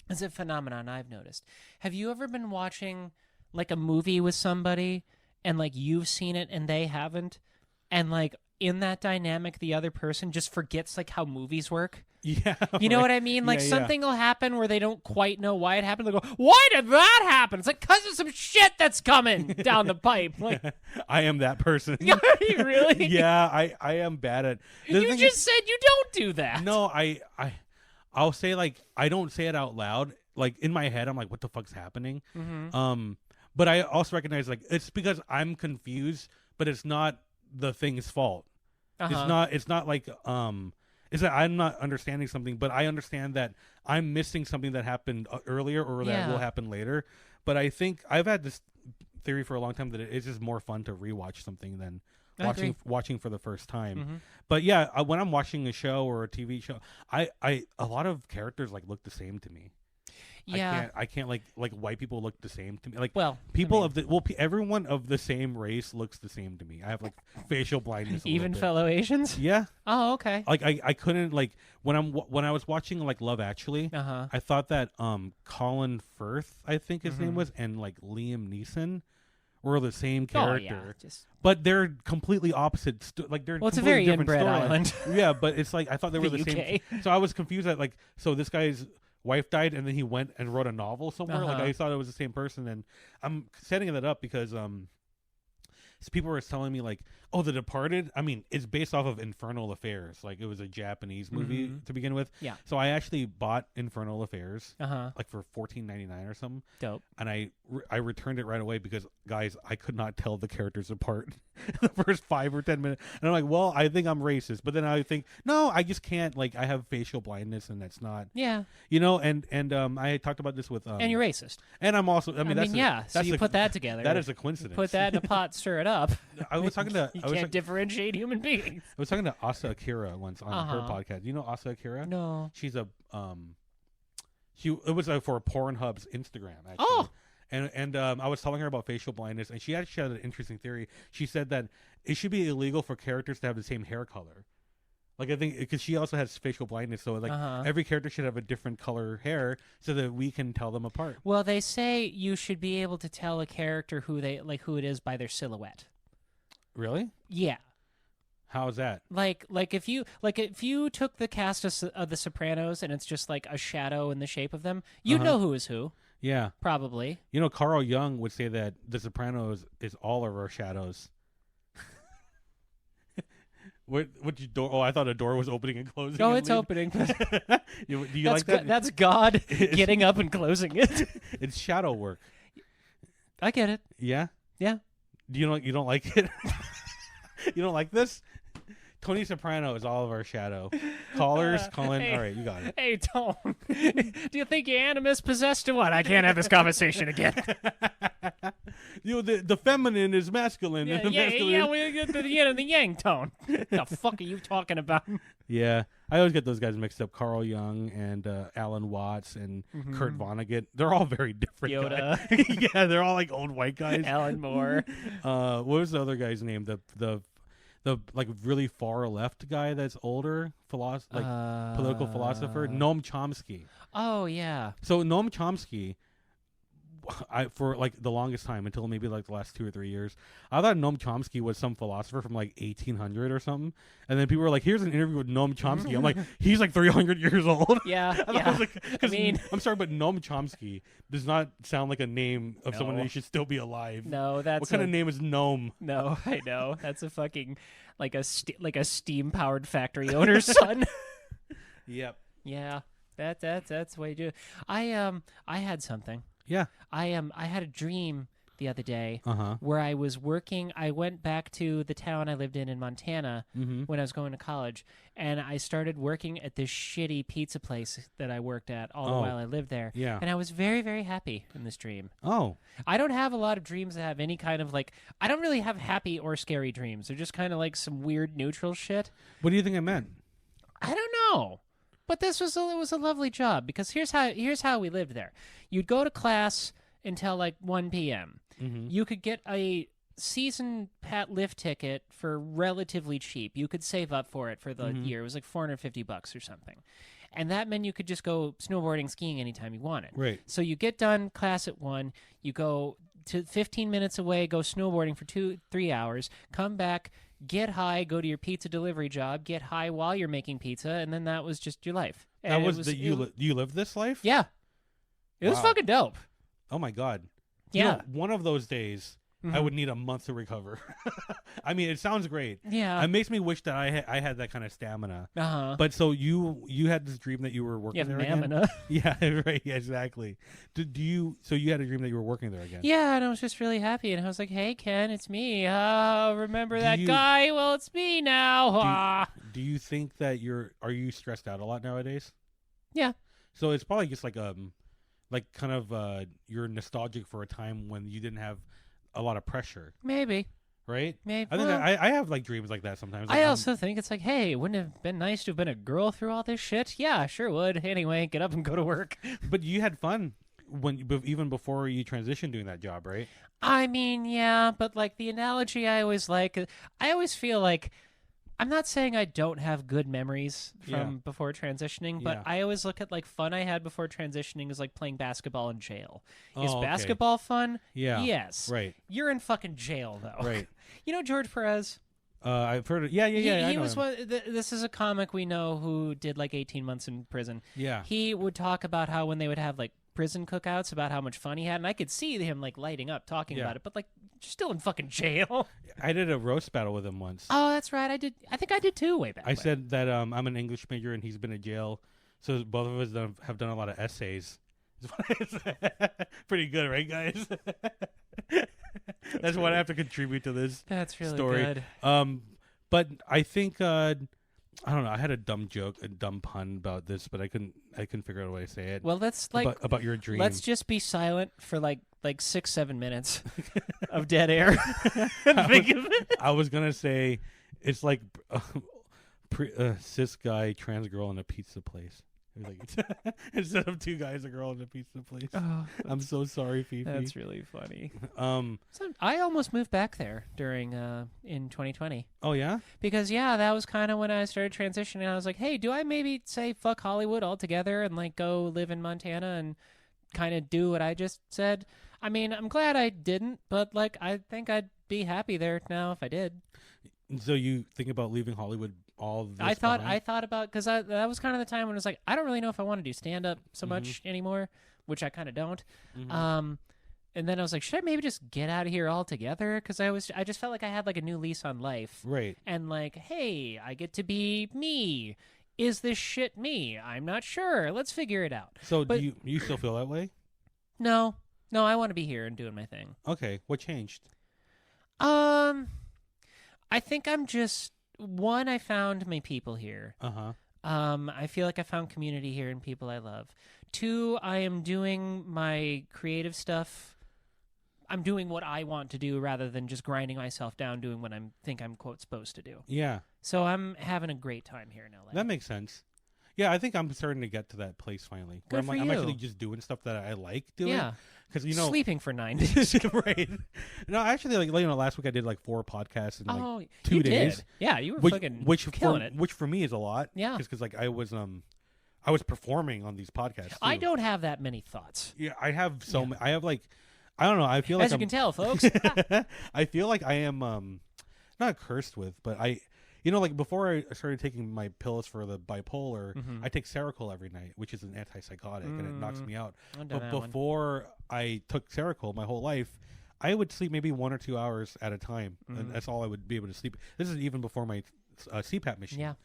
is a phenomenon I've noticed. Have you ever been watching like a movie with somebody and like you've seen it and they haven't, and like in that dynamic the other person just forgets like how movies work? Yeah, You know right. what I mean? Like Yeah, something will happen where they don't quite know why it happened. They go, "Why did that happen?" It's like because of some shit that's coming down the pipe. Like, I am that person. are you really? Yeah, I am bad at. The You thing just is- said you don't do that. No, I'll say like I don't say it out loud. Like in my head, I'm like, what the fuck's happening? But I also recognize like it's because I'm confused, but it's not the thing's fault. It's not like is that I'm not understanding something, but I understand that I'm missing something that happened earlier or that will happen later. But I think I've had this theory for a long time that it's just more fun to rewatch something than watching for the first time. But yeah, when I'm watching a show or a TV show, I a lot of characters like look the same to me. Yeah. I can't like white people look the same to me. Like Well, people of the everyone of the same race looks the same to me. I have like facial blindness. Even bit. fellow Asians? Yeah. Oh, okay. Like I couldn't like when I was watching like Love Actually, I thought that Colin Firth, I think his name was, and like Liam Neeson were the same character. But they're completely opposite. Like they're Well, it's a completely very different inbred storylines. island. Yeah, but it's like I thought they were The the same. UK. So I was confused at like so this guy's wife died and then he went and wrote a novel somewhere. Like I thought it was the same person, and I'm setting that up because so people were telling me like, oh, The Departed, I mean, it's based off of Infernal Affairs. Like it was a Japanese movie to begin with. Yeah. So I actually bought Infernal Affairs Uh-huh. like for $14.99 or something. Dope. And I returned it right away because, guys, I could not tell the characters apart the first 5 or 10 minutes. And I'm like, well, I think I'm racist. But then I think, no, I just can't. Like, I have facial blindness, and that's not, Yeah. you know. And I talked about this with, And you're racist. and I'm also, I mean, that's So you put that together. that is a coincidence. Put that in a pot, stir it up. I was talking to, You I was, can't differentiate human beings. I was talking to Asa Akira once on her podcast. You know Asa Akira? No. She's a it was for Pornhub's Instagram actually. Oh. And I was telling her about facial blindness, and she actually had an interesting theory. She said that it should be illegal for characters to have the same hair color. Like I think because she also has facial blindness, so like every character should have a different color hair so that we can tell them apart. Well, they say you should be able to tell a character who it is by their silhouette. Really? Yeah. How is that? Like if you took the cast of The Sopranos and it's just like a shadow in the shape of them, you'd know who is who. Yeah. Probably. You know, Carl Jung would say that The Sopranos is all of our shadows. What door? Oh, I thought a door was opening and closing. Oh, and it's leaving. opening. Do you like that? That's God getting up and closing it. It's shadow work. I get it. Yeah. Yeah. Do you don't like it? You don't like this? Tony Soprano is all of our shadow. Callers, calling. Hey. All right, you got it. Hey, Tom. Do you think your animus possessed or what? I can't have this conversation again. You know, the feminine is masculine. and the masculine... we get the yin and the yang tone. The fuck are you talking about? Yeah, I always get those guys mixed up. Carl Jung and Alan Watts and Kurt Vonnegut. They're all very different. Yoda. Yeah, they're all like old white guys. Alan Moore. What was the other guy's name? The like really far left guy that's older, political philosopher, Noam Chomsky. Oh yeah. So Noam Chomsky for like the longest time until maybe like the last 2 or 3 years, I thought Noam Chomsky was some philosopher from like 1800 or something. And then people were like, "Here's an interview with Noam Chomsky." I'm like, "He's like 300 years old." Yeah, I yeah. was like, I mean, I'm sorry, but Noam Chomsky does not sound like a name of someone No. that should still be alive. no, that's What kind of name is Noam? No, I know. That's a fucking like a steam powered factory owner's son. Yep. Yeah, that's the way you do it. I had something. Yeah. I had a dream the other day Uh-huh. where I was working. I went back to the town I lived in Montana Mm-hmm. when I was going to college, and I started working at this shitty pizza place that I worked at all the Oh. while I lived there. Yeah. And I was very, very happy in this dream. Oh. I don't have a lot of dreams that have any kind of like. I don't really have happy or scary dreams. They're just kind of like some weird neutral shit. What do you think it meant? I don't know. But it was a lovely job because here's how we lived there. You'd go to class until like 1 p.m. Mm-hmm. You could get a season lift ticket for relatively cheap. You could save up for it for the year. It was like $450 or something. And that meant you could just go snowboarding, skiing anytime you wanted. Right. So you get done class at 1, you go to 15 minutes away, go snowboarding for 2-3 hours, come back, get high, go to your pizza delivery job, get high while you're making pizza, and then that was just your life. That And was you lived this life? Yeah. It was Wow. fucking dope. Oh my God. Yeah. You know, one of those days, I Mhm. would need a month to recover. I mean, it sounds great. Yeah. It makes me wish that I had that kind of stamina. Uh-huh. But so you had this dream that you were working Yeah, there again? Mammoth. Yeah, right. Yeah, exactly. So you had a dream that you were working there again? Yeah, and I was just really happy, and I was like, "Hey, Ken, it's me. Remember Do that you- guy? Well, it's me now." Ah. Do you think that are you stressed out a lot nowadays? Yeah. So it's probably just like kind of you're nostalgic for a time when you didn't have a lot of pressure, Maybe. right? Maybe. I think well, I have like dreams like that sometimes. Like, I also think it's like, hey, wouldn't it have been nice to have been a girl through all this shit? Yeah, sure would. Anyway, get up and go to work. but you had fun even before you transitioned doing that job, right? I mean, yeah, but like the analogy I always feel like I'm not saying I don't have good memories from Yeah. before transitioning, but Yeah. I always look at like fun I had before transitioning as like playing basketball in jail. Is Oh, okay. basketball fun? Yeah. Yes. Right. You're in fucking jail though. Right. You know George Perez? I've heard it. Yeah. I He know was him. this is a comic we know who did like 18 months in prison. Yeah. He would talk about how when they would have like prison cookouts about how much fun he had, and I could see him like lighting up talking Yeah. about it, but like you're still in fucking jail. I did a roast battle with him once. Oh, that's right. I think I did too way back I when. said that I'm an English major and he's been in jail, so both of us have done a lot of essays. Is what I said. Pretty good, right, guys? That's what I have to contribute to this That's really story. good. But I think I don't know. I had a dumb joke, a dumb pun about this, but I couldn't figure out a way to say it. Well, let's like about your dream. let's just be silent for like 6-7 minutes of dead air. Think of it. I was gonna say it's like cis guy, trans girl in a pizza place. It was like instead of two guys, a girl in a pizza place. Oh, I'm so sorry, Fifi. that's really funny. Um. So I almost moved back there during in 2020 Oh yeah. because that was kind of when I started transitioning. I was like, hey, do I maybe say fuck Hollywood altogether and like go live in Montana and kind of do what I just said? I mean, I'm glad I didn't, but like I think I'd be happy there now if I did. So you think about leaving Hollywood? All this I behind? thought about because that was kind of the time when it was like I don't really know if I want to do stand up so much anymore, which I kind of don't. Mhm. And then I was like, should I maybe just get out of here altogether? Because I just felt like I had like a new lease on life, Right. and like, hey, I get to be me. Is this shit me? I'm not sure. Let's figure it out. So But- do you still feel that way? No, I want to be here and doing my thing. Okay. What changed? I think I'm just one. I found my people here. Uh-huh. I feel like I found community here and people I love. 2, I am doing my creative stuff. I'm doing what I want to do rather than just grinding myself down doing what I'm quote supposed to do. Yeah. So I'm having a great time here in LA. That makes sense. Yeah, I think I'm starting to get to that place finally. Where Good I'm, for I'm you. actually just doing stuff that I like doing. Yeah. Because, Sleeping for 9 days. right. No, actually, last week I did like 4 podcasts in like 2 you days. Did. Yeah, you were Which, fucking which killing for, it. which for me is a lot. Yeah. Because like I was I was performing on these podcasts. I too. don't have that many thoughts. Yeah, I have I have like, I don't know. I feel like As you can tell, folks. I feel like I am not cursed with, but like before I started taking my pills for the bipolar, I take Seroquel every night, which is an antipsychotic, and it knocks me out. But before I took Seroquel, my whole life, I would sleep maybe 1 or 2 hours at a time, and that's all I would be able to sleep. This is even before my CPAP machine,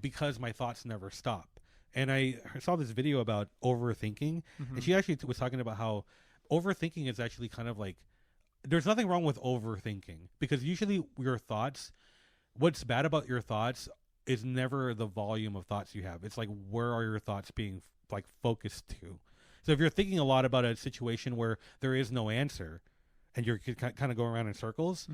because my thoughts never stop. And I saw this video about overthinking, and she actually was talking about how overthinking is actually kind of like, there's nothing wrong with overthinking, because usually your thoughts, what's bad about your thoughts is never the volume of thoughts you have. It's like, where are your thoughts being like focused to? So if you're thinking a lot about a situation where there is no answer and you're kind of going around in circles,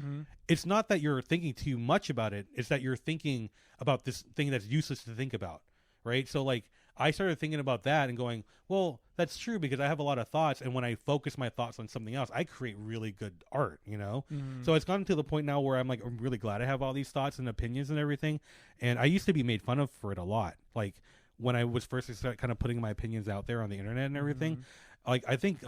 it's not that you're thinking too much about it. It's that you're thinking about this thing that's useless to think about, right? So like, I started thinking about that and going, well, that's true, because I have a lot of thoughts, and when I focus my thoughts on something else, I create really good art, So it's gotten to the point now where I'm like, I'm really glad I have all these thoughts and opinions and everything. And I used to be made fun of for it a lot. Like when I was first started kind of putting my opinions out there on the internet and everything, like I think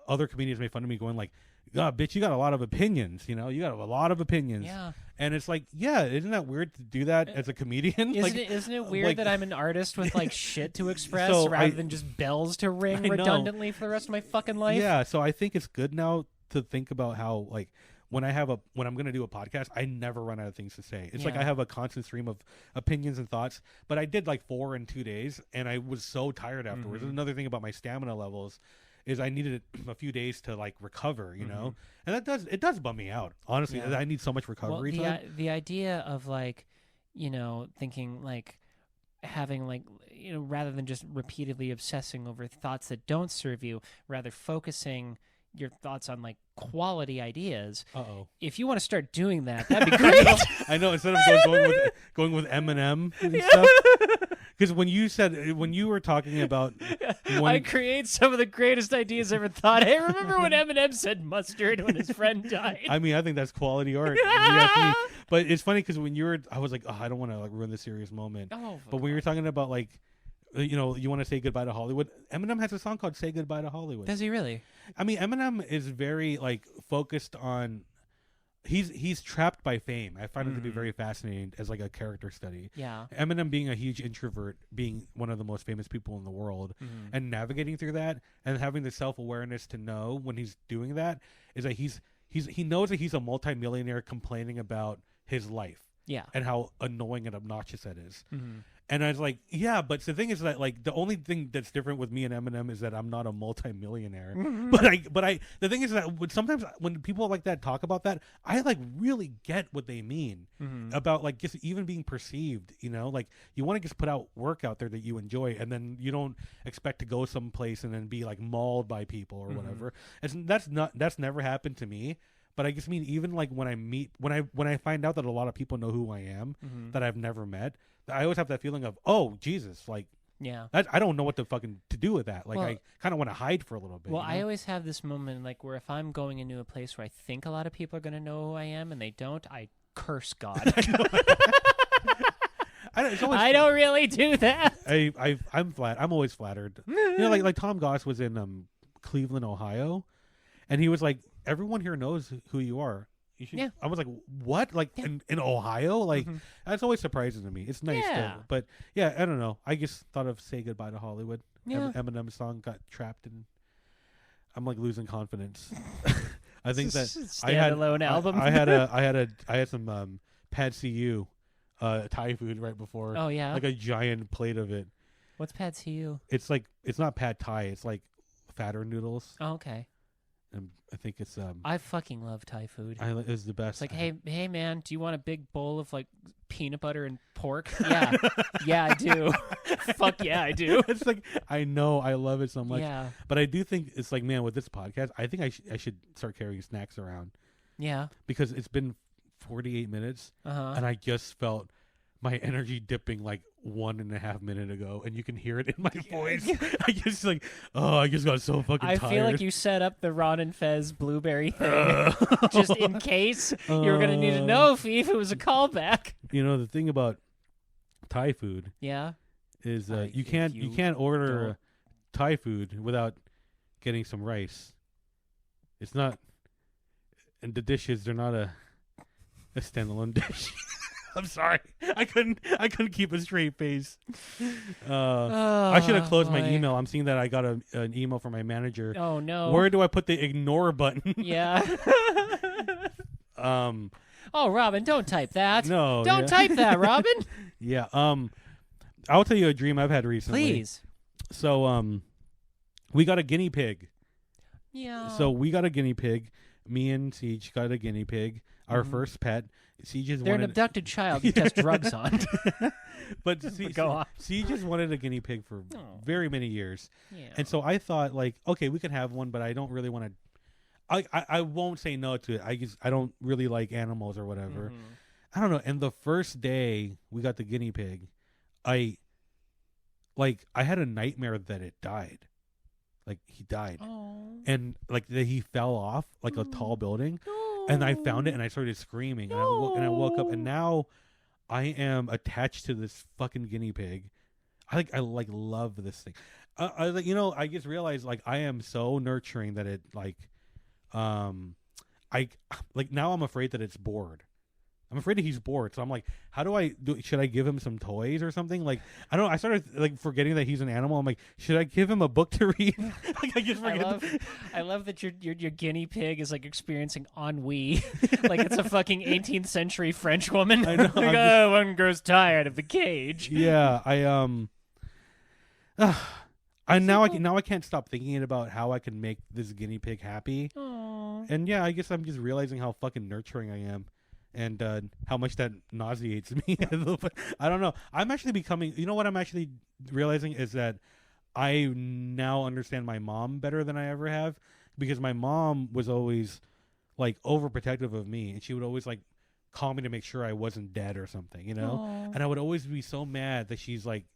other comedians made fun of me going like, God, bitch, you got a lot of opinions, you got a lot of opinions. Yeah. And it's like, yeah, isn't that weird to do that as a comedian? Isn't it weird that I'm an artist with like shit to express So rather than just bells to ring redundantly for the rest of my fucking life? Yeah, so I think it's good now to think about how like when I'm going to do a podcast, I never run out of things to say. It's like I have a constant stream of opinions and thoughts, but I did like 4 in 2 days and I was so tired afterwards. Another thing about my stamina levels is I needed a few days to like recover, and it does bum me out. Honestly, I need so much recovery time. The idea of like, thinking like having like, rather than just repeatedly obsessing over thoughts that don't serve you, rather focusing your thoughts on like quality ideas. If you want to start doing that, that'd be great. I know instead of going with Eminem and stuff. Because when you were talking about, I create some of the greatest ideas ever thought. Hey, remember when Eminem said mustard when his friend died? I mean, I think that's quality art. If you ask me. But it's funny because I was like, I don't want to like ruin the serious moment. But when you were talking about like, you want to say goodbye to Hollywood, Eminem has a song called "Say Goodbye to Hollywood." Does he really? I mean, Eminem is very like focused on. He's trapped by fame. I find it to be very fascinating as like a character study. Yeah. Eminem being a huge introvert, being one of the most famous people in the world, and navigating through that, and having the self-awareness to know when he's doing that is that he knows that he's a multimillionaire complaining about his life. Yeah. And how annoying and obnoxious that is. And I was like, yeah, but the thing is that like the only thing that's different with me and Eminem is that I'm not a multimillionaire. But the thing is that sometimes when people like that talk about that, I like really get what they mean about like just even being perceived, like you want to just put out work out there that you enjoy, and then you don't expect to go someplace and then be like mauled by people or whatever. That's never happened to me. But I just mean even like when I find out that a lot of people know who I am that I've never met, I always have that feeling of, oh Jesus, like I don't know what to do with that. Like I kind of want to hide for a little bit. Well, I always have this moment like where if I'm going into a place where I think a lot of people are going to know who I am and they don't, I curse God. I don't really do that. I'm flat. I'm always flattered. Like Tom Goss was in Cleveland, Ohio, and he was like, everyone here knows who you are. You should. I was like, what? Like in Ohio? Like that's always surprising to me. It's nice though. But yeah, I don't know. I just thought of "Say Goodbye to Hollywood." Eminem's song got trapped and I'm like losing confidence. I think that standalone album. I had some Pad CU Thai food right before. Oh yeah. Like a giant plate of it. What's Pad CU? It's like it's not Pad Thai, it's like fatter noodles. Oh, okay. And I think it's I fucking love Thai food. It was the best. It's like, hey man, do you want a big bowl of like peanut butter and pork? Yeah. Yeah, I do. Fuck yeah, I do. It's like I know I love it so much. Yeah. But I do think it's like, man, with this podcast, I think I should start carrying snacks around. Yeah. Because it's been 48 minutes and I just felt my energy dipping like 1.5 minutes ago, and you can hear it in my voice. I just like, I just got so fucking tired. I feel like you set up the Ron and Fez blueberry thing just in case you were going to need to know if it was a callback. The thing about Thai food is you you can't order don't- Thai food without getting some rice. It's not, and the dishes they're not a standalone dish. I'm sorry, I couldn't keep a straight face. I should have closed my boy. email. I'm seeing that I got an email from my manager. Oh no. Where do I put the ignore button? Yeah. um, Oh, Robin, don't type that. no, Don't type that, Robin. Yeah. I'll tell you a dream I've had recently. Please. So, we got a guinea pig. Yeah. So we got a guinea pig. Me and Siege got a guinea pig. Our Mhm. first pet. Siege just they're an wanted, abducted child you test drugs on. but Go on. Siege just wanted a guinea pig for Oh. very many years. Yeah. And so I thought, like, okay, we could have one, but I don't really want to. I won't say no to it. I don't really like animals or whatever. Mhm. I don't know. And the first day we got the guinea pig, I had a nightmare that it died. Like he died, Oh. and like that he fell off like a tall building. No. And I found it and I started screaming and I woke up and now I am attached to this fucking guinea pig. I love this thing. I just realized like I am so nurturing that it I now I'm afraid that it's bored. I'm afraid that he's bored. So I'm like, how do I do? Should I give him some toys or something? Like, I don't know. I started like forgetting that he's an animal. I'm like, should I give him a book to read? Like, I just forget. I love that your guinea pig is like experiencing ennui, like it's a fucking 18th century French woman. I know, Like, I'm oh, one grows tired of the cage. Yeah, now I can't stop thinking about how I can make this guinea pig happy. Aww. And yeah, I guess I'm just realizing how fucking nurturing I am. And how much that nauseates me. I don't know. I'm actually becoming. You know what I'm actually realizing is that I now understand my mom better than I ever have, because my mom was always like overprotective of me, and she would always like call me to make sure I wasn't dead or something, you know. Aw. And I would always be so mad that she's like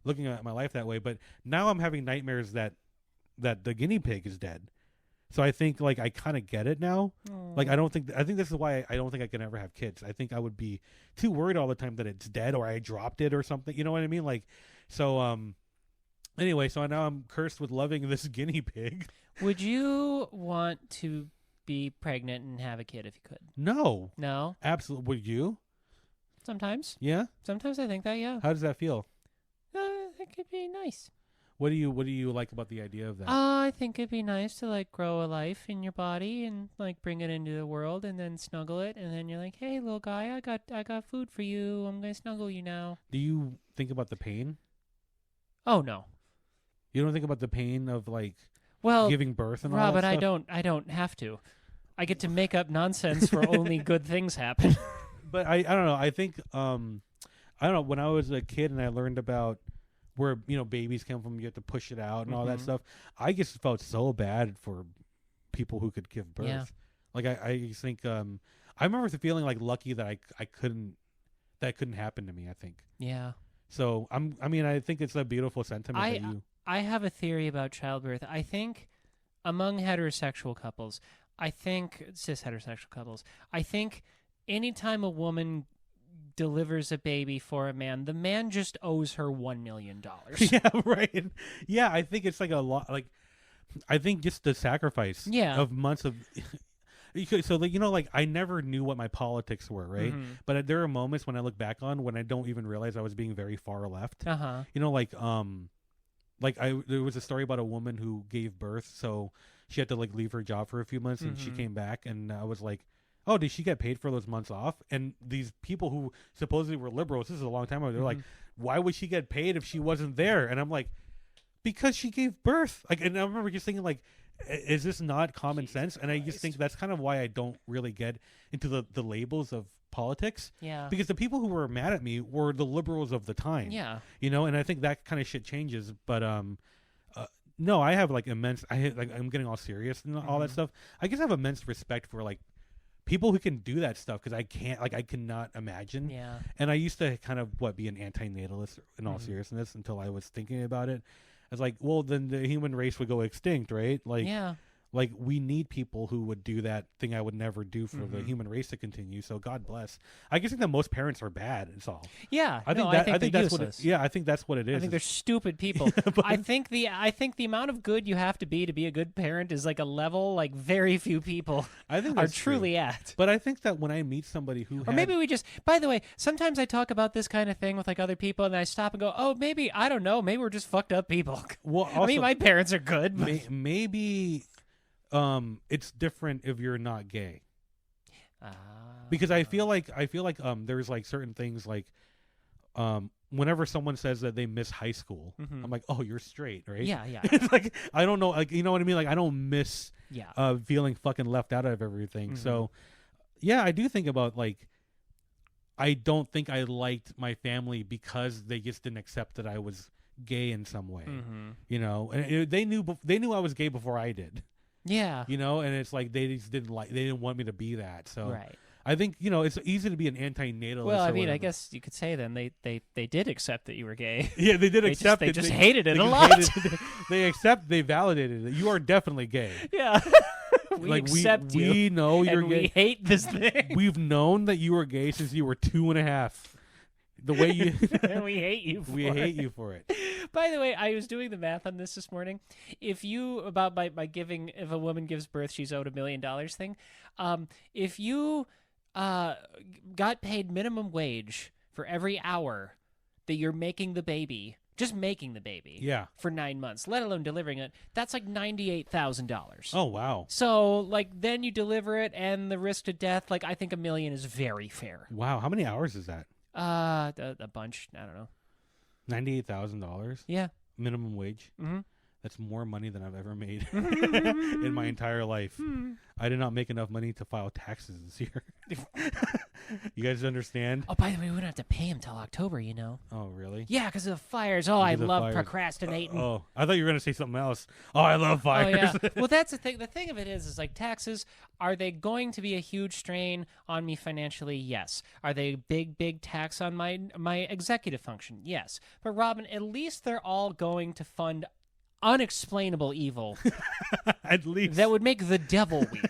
looking at my life that way. But now I'm having nightmares that the guinea pig is dead. So I think like I kind of get it now. Like I think this is why I don't think I can ever have kids. I think I would be too worried all the time that it's dead or I dropped it or something. You know what I mean? Like, so anyway, so now I'm cursed with loving this guinea pig. Would you want to be pregnant and have a kid if you could? No, No. absolutely. Would you? Sometimes. Yeah. Sometimes I think that. Yeah. How does that feel? It could be nice. What do you like about the idea of that? I think it'd be nice to like grow a life in your body and like bring it into the world and then snuggle it, and then you're like, hey little guy, I got food for you. I'm gonna snuggle you now. Do you think about the pain? Oh no. You don't think about the pain of like Well, giving birth and all Robin, that stuff? I don't have to. I get to make up nonsense where only good things happen. But I don't know. I think I don't know. When I was a kid and I learned about where babies come from, you have to push it out and all that Mhm. stuff. I just felt so bad for people who could give birth. Yeah. Like I just think I remember feeling like lucky that I couldn't happen to me. I think Yeah. so. I think it's a beautiful sentiment that you. I have a theory about childbirth. I think among heterosexual couples, cis heterosexual couples, I think anytime a woman delivers a baby for a man, the man just owes her $1 million. Yeah, right. Yeah, I think it's like a lot. Like, I think just the sacrifice. Yeah. Of months of. So like I never knew what my politics were, right? Mhm. But there are moments when I look back on when I don't even realize I was being very far left. Uh-huh. There was a story about a woman who gave birth, so she had to like leave her job for a few months, and she Mhm. came back, and I was like, oh, did she get paid for those months off? And these people who supposedly were liberals, this is a long time ago, they're like, why would she get paid if she wasn't there? And I'm like, because she gave birth. Like, and I remember just thinking like, is this not common sense? And I just think that's kind of why I don't really get into the labels of politics. Yeah. Because the people who were mad at me were the liberals of the time. Yeah. And I think that kind of shit changes. But no, I have like I'm getting all serious and all that Mhm. stuff. I guess I have immense respect for like people who can do that stuff, because I can't, like, I cannot imagine. Yeah. And I used to kind of be an anti-natalist in all Mhm. seriousness until I was thinking about it. I was like, well, then the human race would go extinct, right? Like, Yeah. Like, we need people who would do that thing I would never do for the human race to continue. So God bless. I guess that most parents are bad. It's all. Yeah, I think I think that's useless. what. I think that's what it is. I think they're stupid people. I think the amount of good you have to be a good parent is like a level like very few people I think are that's true. truly at. But I think that when I meet somebody who, Or maybe we just. By the way, sometimes I talk about this kind of thing with like other people, and I stop and go, "Oh, maybe I don't know. Maybe we're just fucked up people." well, also, I mean, my parents are good. But... maybe it's different if you're not gay. Ah. Because I feel like there's like certain things like whenever someone says that they miss high school, I'm like, oh, you're straight, right? Yeah, yeah. It's like, I don't know, like, you know what I mean? Like, I don't miss feeling fucking left out of everything. So yeah, I do think about like, I don't think I liked my family because they just didn't accept that I was gay in some way, you know, and they knew I was gay before I did. Yeah. You know, and it's like they just they didn't want me to be that. So Right. I think, you know, it's easy to be an anti-natalist. Well, I or mean, I whatever. guess you could say then they did accept that you were gay. Yeah, they did accept They it. just hated it a just lot. they validated it. You are definitely gay. Yeah. We like accept you. we know you're and gay. we hate this thing. We've known that you were gay since you were 2.5. The way you And we hate you for we it. hate you for it. By the way, I was doing the math on this morning. If you about by giving, if a woman gives birth, she's owed $1 million thing. If you got paid minimum wage for every hour that you're making the baby, just making the baby, Yeah. for 9 months, let alone delivering it, that's like $98,000. Oh wow. So like then you deliver it and the risk to death, like I think $1 million is very fair. Wow. How many hours is that? A bunch. I don't know. $98,000 Yeah. minimum wage. Mm-hmm. That's more money than I've ever made in my entire life. I did not make enough money to file taxes this year. You guys understand? Oh, by the way, we don't have to pay him till October, you know. Oh, really? Yeah, because of the fires. Oh, I Because of love fires. procrastinating. Oh, I thought you were going to say something else. Oh, I love fires. Oh, yeah. Well, that's the thing. The thing of it is like taxes, are they going to be a huge strain on me financially? Yes. Are they a big tax on my executive function? Yes. But Robin, at least they're all going to fund unexplainable evil At least. that would make the devil weep.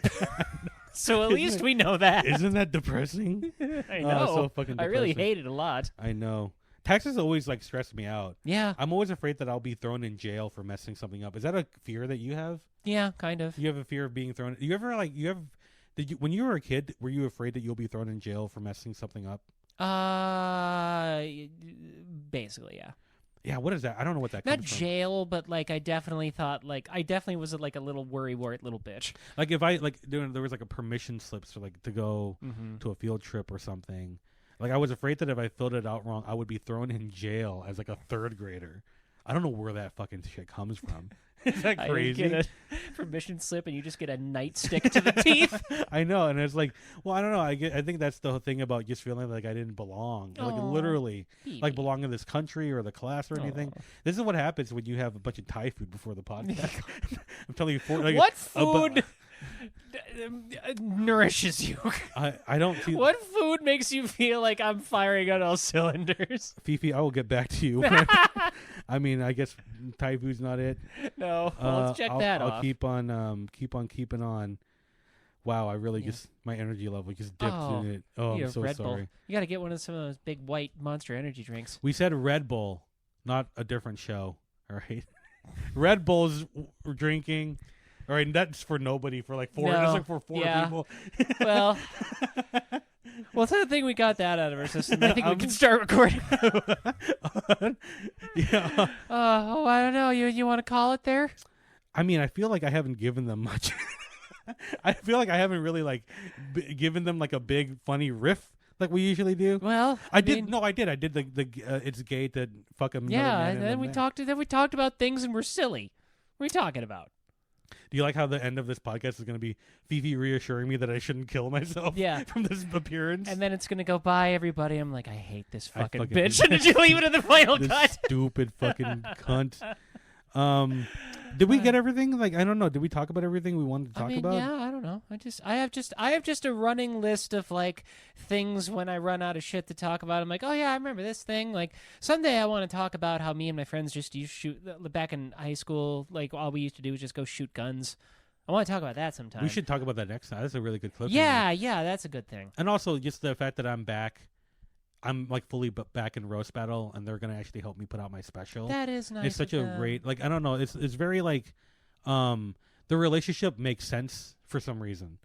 So at least we know that. Isn't that depressing? I Oh, know. it's so fucking I really depressing. hate it a lot. I know. Taxes always like stress me out. Yeah. I'm always afraid that I'll be thrown in jail for messing something up. Is that a fear that you have? Yeah, kind of. You have a fear of being thrown? You ever like when you were a kid, were you afraid that you'll be thrown in jail for messing something up? Basically, yeah. Yeah, what is that? I don't know what that Not comes from. jail, but like I definitely thought like I definitely was like a little worrywart little bitch. Like if I like there was like a permission slips for like to go Mm-hmm. to a field trip or something. Like I was afraid that if I filled it out wrong, I would be thrown in jail as like a 3rd grader. I don't know where that fucking shit comes from. Is that I crazy? get a permission slip and you just get a nightstick to the teeth. I know, and it's like, well, I don't know. I think that's the thing about just feeling like I didn't belong, like Aw, literally, baby. like belong in this country or the class or anything. Aw. This is what happens when you have a bunch of Thai food before the podcast. I'm telling you, like, What food nourishes you? I don't see. What food makes you feel like I'm firing on all cylinders? Fifi, I will get back to you. I mean, I guess Thai food's not it. No, well, let's check that I'll off. keep on keeping on. Wow, I really just my energy level just dipped in it. Oh, You I'm have so Red sorry. Bull. You got to get one of some of those big white Monster energy drinks. We said Red Bull, not a different show. All right, Red Bull's drinking. All right, that's for nobody. For like 4, No, that's like for 4 yeah. people. Well, it's a thing we got that out of our system. I think we can start recording. Yeah. I don't know. You want to call it there? I mean, I feel like I haven't given them much. I feel like I haven't really like given them like a big funny riff like we usually do. Well, I did. mean, No, I did. I did the it's gay to fuck him. Yeah, and then we talked about things and we're silly. What are you talking about? Do you like how the end of this podcast is going to be Fifi reassuring me that I shouldn't kill myself? Yeah. From this appearance. And then it's gonna go, bye everybody. I'm like, I hate this I fucking fucking bitch. hate And did you leave it in the final this cut? stupid fucking cunt. Did we get everything? Like, I don't know. Did we talk about everything we wanted to talk about? Yeah, I don't know. I have just a running list of like things when I run out of shit to talk about. I'm like, oh yeah, I remember this thing. Like someday I want to talk about how me and my friends just used to shoot back in high school. Like all we used to do was just go shoot guns. I want to talk about that sometime. We should talk about that next time. That's a really good clip. Yeah, that's a good thing. And also just the fact that I'm back. I'm like fully back in roast battle, and they're gonna actually help me put out my special. That is nice. It's such a great, like, I don't know. It's very like, the relationship makes sense for some reason.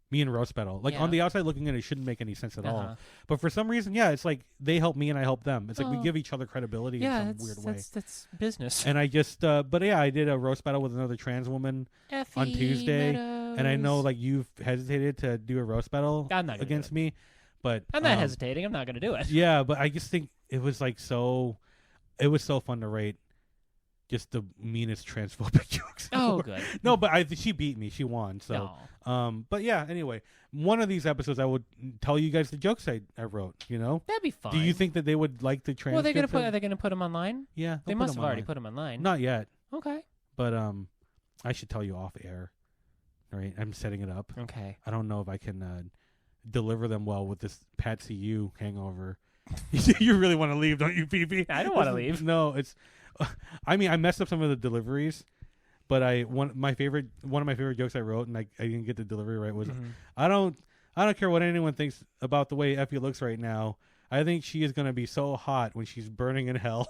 Me and roast battle, like on the outside looking in, it shouldn't make any sense at all. But for some reason, yeah, it's like they help me and I help them. It's like we give each other credibility in some weird way. That's business. And I just, but yeah, I did a roast battle with another trans woman on Tuesday, and I know like you've hesitated to do a roast battle against me. But I'm not hesitating. I'm not going to do it. Yeah, but I just think it was like it was so fun to write just the meanest transphobic jokes. Oh, good. No, but she beat me. She won. So, but yeah. Anyway, one of these episodes, I would tell you guys the jokes I wrote. You know, that'd be fun. Do you think that they would like the transcript? Well, are they going to put them online? Yeah, they must have already put them online. Not yet. Okay. But I should tell you off air. All right, I'm setting it up. Okay. I don't know if I can deliver them well with this Patsy U hangover. You really want to leave, don't you, Fifi? I don't want to leave. No, it's. I mean, I messed up some of the deliveries, but one of my favorite jokes I wrote, and I didn't get the delivery right. Was I don't care what anyone thinks about the way Effie looks right now. I think she is going to be so hot when she's burning in hell.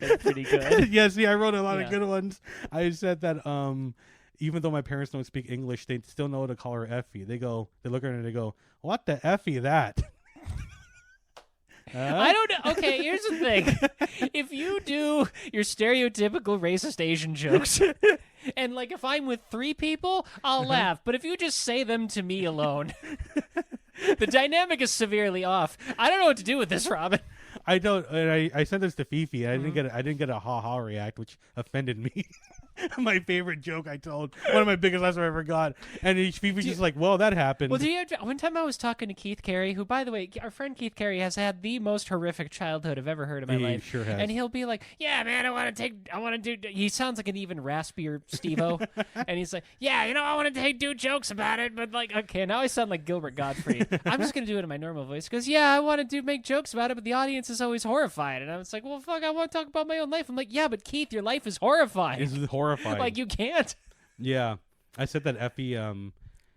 That's pretty good. Yeah, see, I wrote a lot of good ones. I said that even though my parents don't speak English, they still know to call her Effie. They look at her and they go, "What the Effie that?" I don't know. Okay, here's the thing. If you do your stereotypical racist Asian jokes, and like if I'm with 3 people, I'll laugh. But if you just say them to me alone, the dynamic is severely off. I don't know what to do with this, Robin. I don't. And I sent this to Fifi. I didn't get a ha ha react, which offended me. My favorite joke I told, one of my biggest laughs I ever got, and Fifi's just like, "Well, that happened." Well, one time I was talking to Keith Carey, who, by the way, our friend Keith Carey has had the most horrific childhood I've ever heard in my life. Sure has. And he'll be like, "Yeah, man, I want to do." He sounds like an even raspier Steve-O, and he's like, "Yeah, I want to do jokes about it, but like, okay, now I sound like Gilbert Gottfried. I'm just gonna do it in my normal voice because, yeah, I want to make jokes about it, but the audience is always horrified." And I was like, "Well, fuck, I want to talk about my own life." I'm like, "Yeah, but Keith, your life is horrifying. It's horrifying. Like you can't." Yeah, I said that Effie,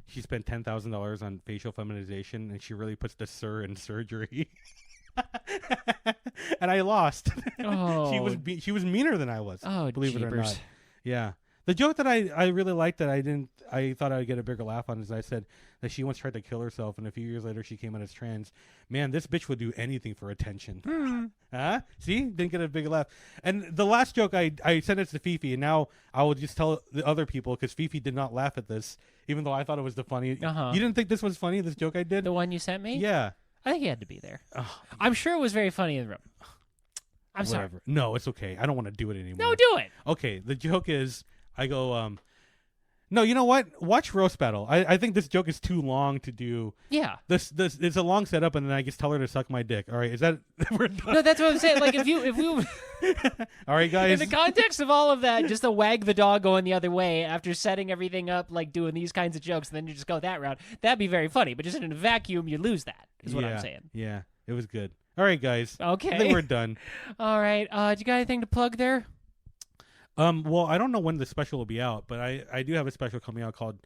she spent $10,000 on facial feminization, and she really puts the "sir" in surgery. And I lost. Oh. She was meaner than I was. Oh, believe jeepers. it or not. Yeah. The joke that I really liked that I thought I would get a bigger laugh on is I said that she once tried to kill herself, and a few years later she came out as trans. Man, this bitch would do anything for attention. Huh? See? Didn't get a big laugh. And the last joke, I sent it to Fifi, and now I will just tell the other people, because Fifi did not laugh at this, even though I thought it was the funny. You didn't think this was funny, this joke I did? The one you sent me? Yeah. I think he had to be there. I'm sure it was very funny in the room. I'm Whatever. sorry. No, it's okay. I don't want to do it anymore. No, do it. Okay, the joke is, I go, no, you know what? Watch Roast Battle. I think this joke is too long to do. Yeah. This it's a long setup, and then I just tell her to suck my dick. All right, is that we're done? No, that's what I'm saying. Like if you all right, guys. In the context of all of that, just to wag the dog going the other way after setting everything up, like doing these kinds of jokes, and then you just go that route. That'd be very funny. But just in a vacuum, you lose that. Is what I'm saying. Yeah, it was good. All right, guys. Okay. I think we're done. All right. Do you got anything to plug there? Well, I don't know when the special will be out, but I do have a special coming out called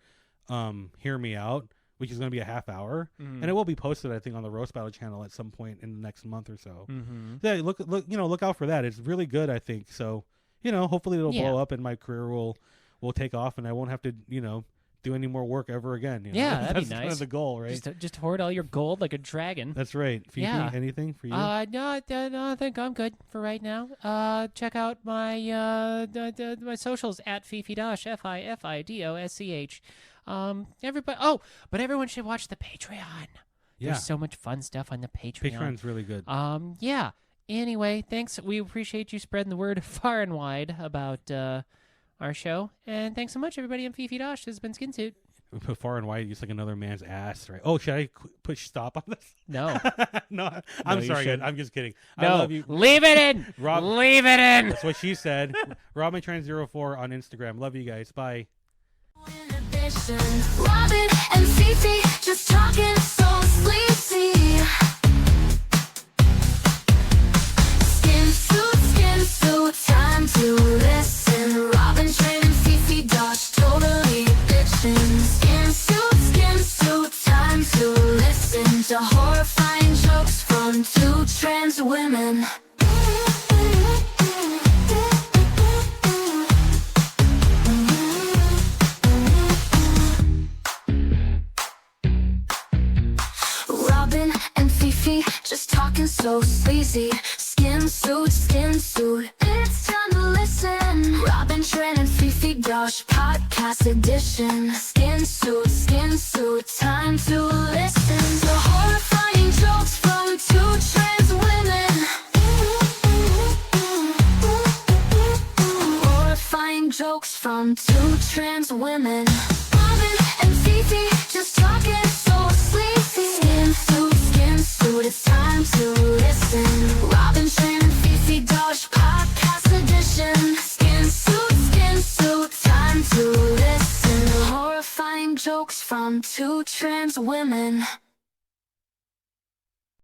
Hear Me Out, which is going to be a half hour, and it will be posted, I think, on the Roast Battle channel at some point in the next month or so. Yeah, look out for that. It's really good, I think. So, hopefully it'll blow up, and my career will take off, and I won't have to, do any more work ever again. Yeah, that'd be nice. That's kind of the goal, right? Just hoard all your gold like a dragon. That's right. Fifi, anything for you? No, I think I'm good for right now. Check out my my socials at Fifi-Dosh, FIFIDOSCH. Everybody. But everyone should watch the Patreon. Yeah. There's so much fun stuff on the Patreon. Patreon's really good. Yeah. Anyway, thanks. We appreciate you spreading the word far and wide about our show. And thanks so much, everybody. I'm Fifi-Dosh. This has been Skin Suit. Far and wide, just like another man's ass, right? Oh, should I push stop on this? No. No, I'm sorry, guys. I'm just kidding. No, I love you. Leave it in. Leave it in. That's what she said. RobinTrans04 on Instagram. Love you guys. Bye. Robin and Fifi just talking so sleazy. Skin suit, time to listen. Robin, Tran, and Fifi. to listen to horrifying jokes from two trans women. Robin and Fifi just talking so sleazy. Skin suit, it's time to listen. Robin, Trent, and Fifi Dosh podcast edition. Skin suit, time to listen to horrifying jokes from two trans women. Horrifying jokes from two trans women. Robin and Fifi just talking so sleazy. Skin suit, it's time to listen. Robin, Trent, and Fifi Dosh podcast edition. Skin suit, time to listen. Horrifying jokes from two trans women.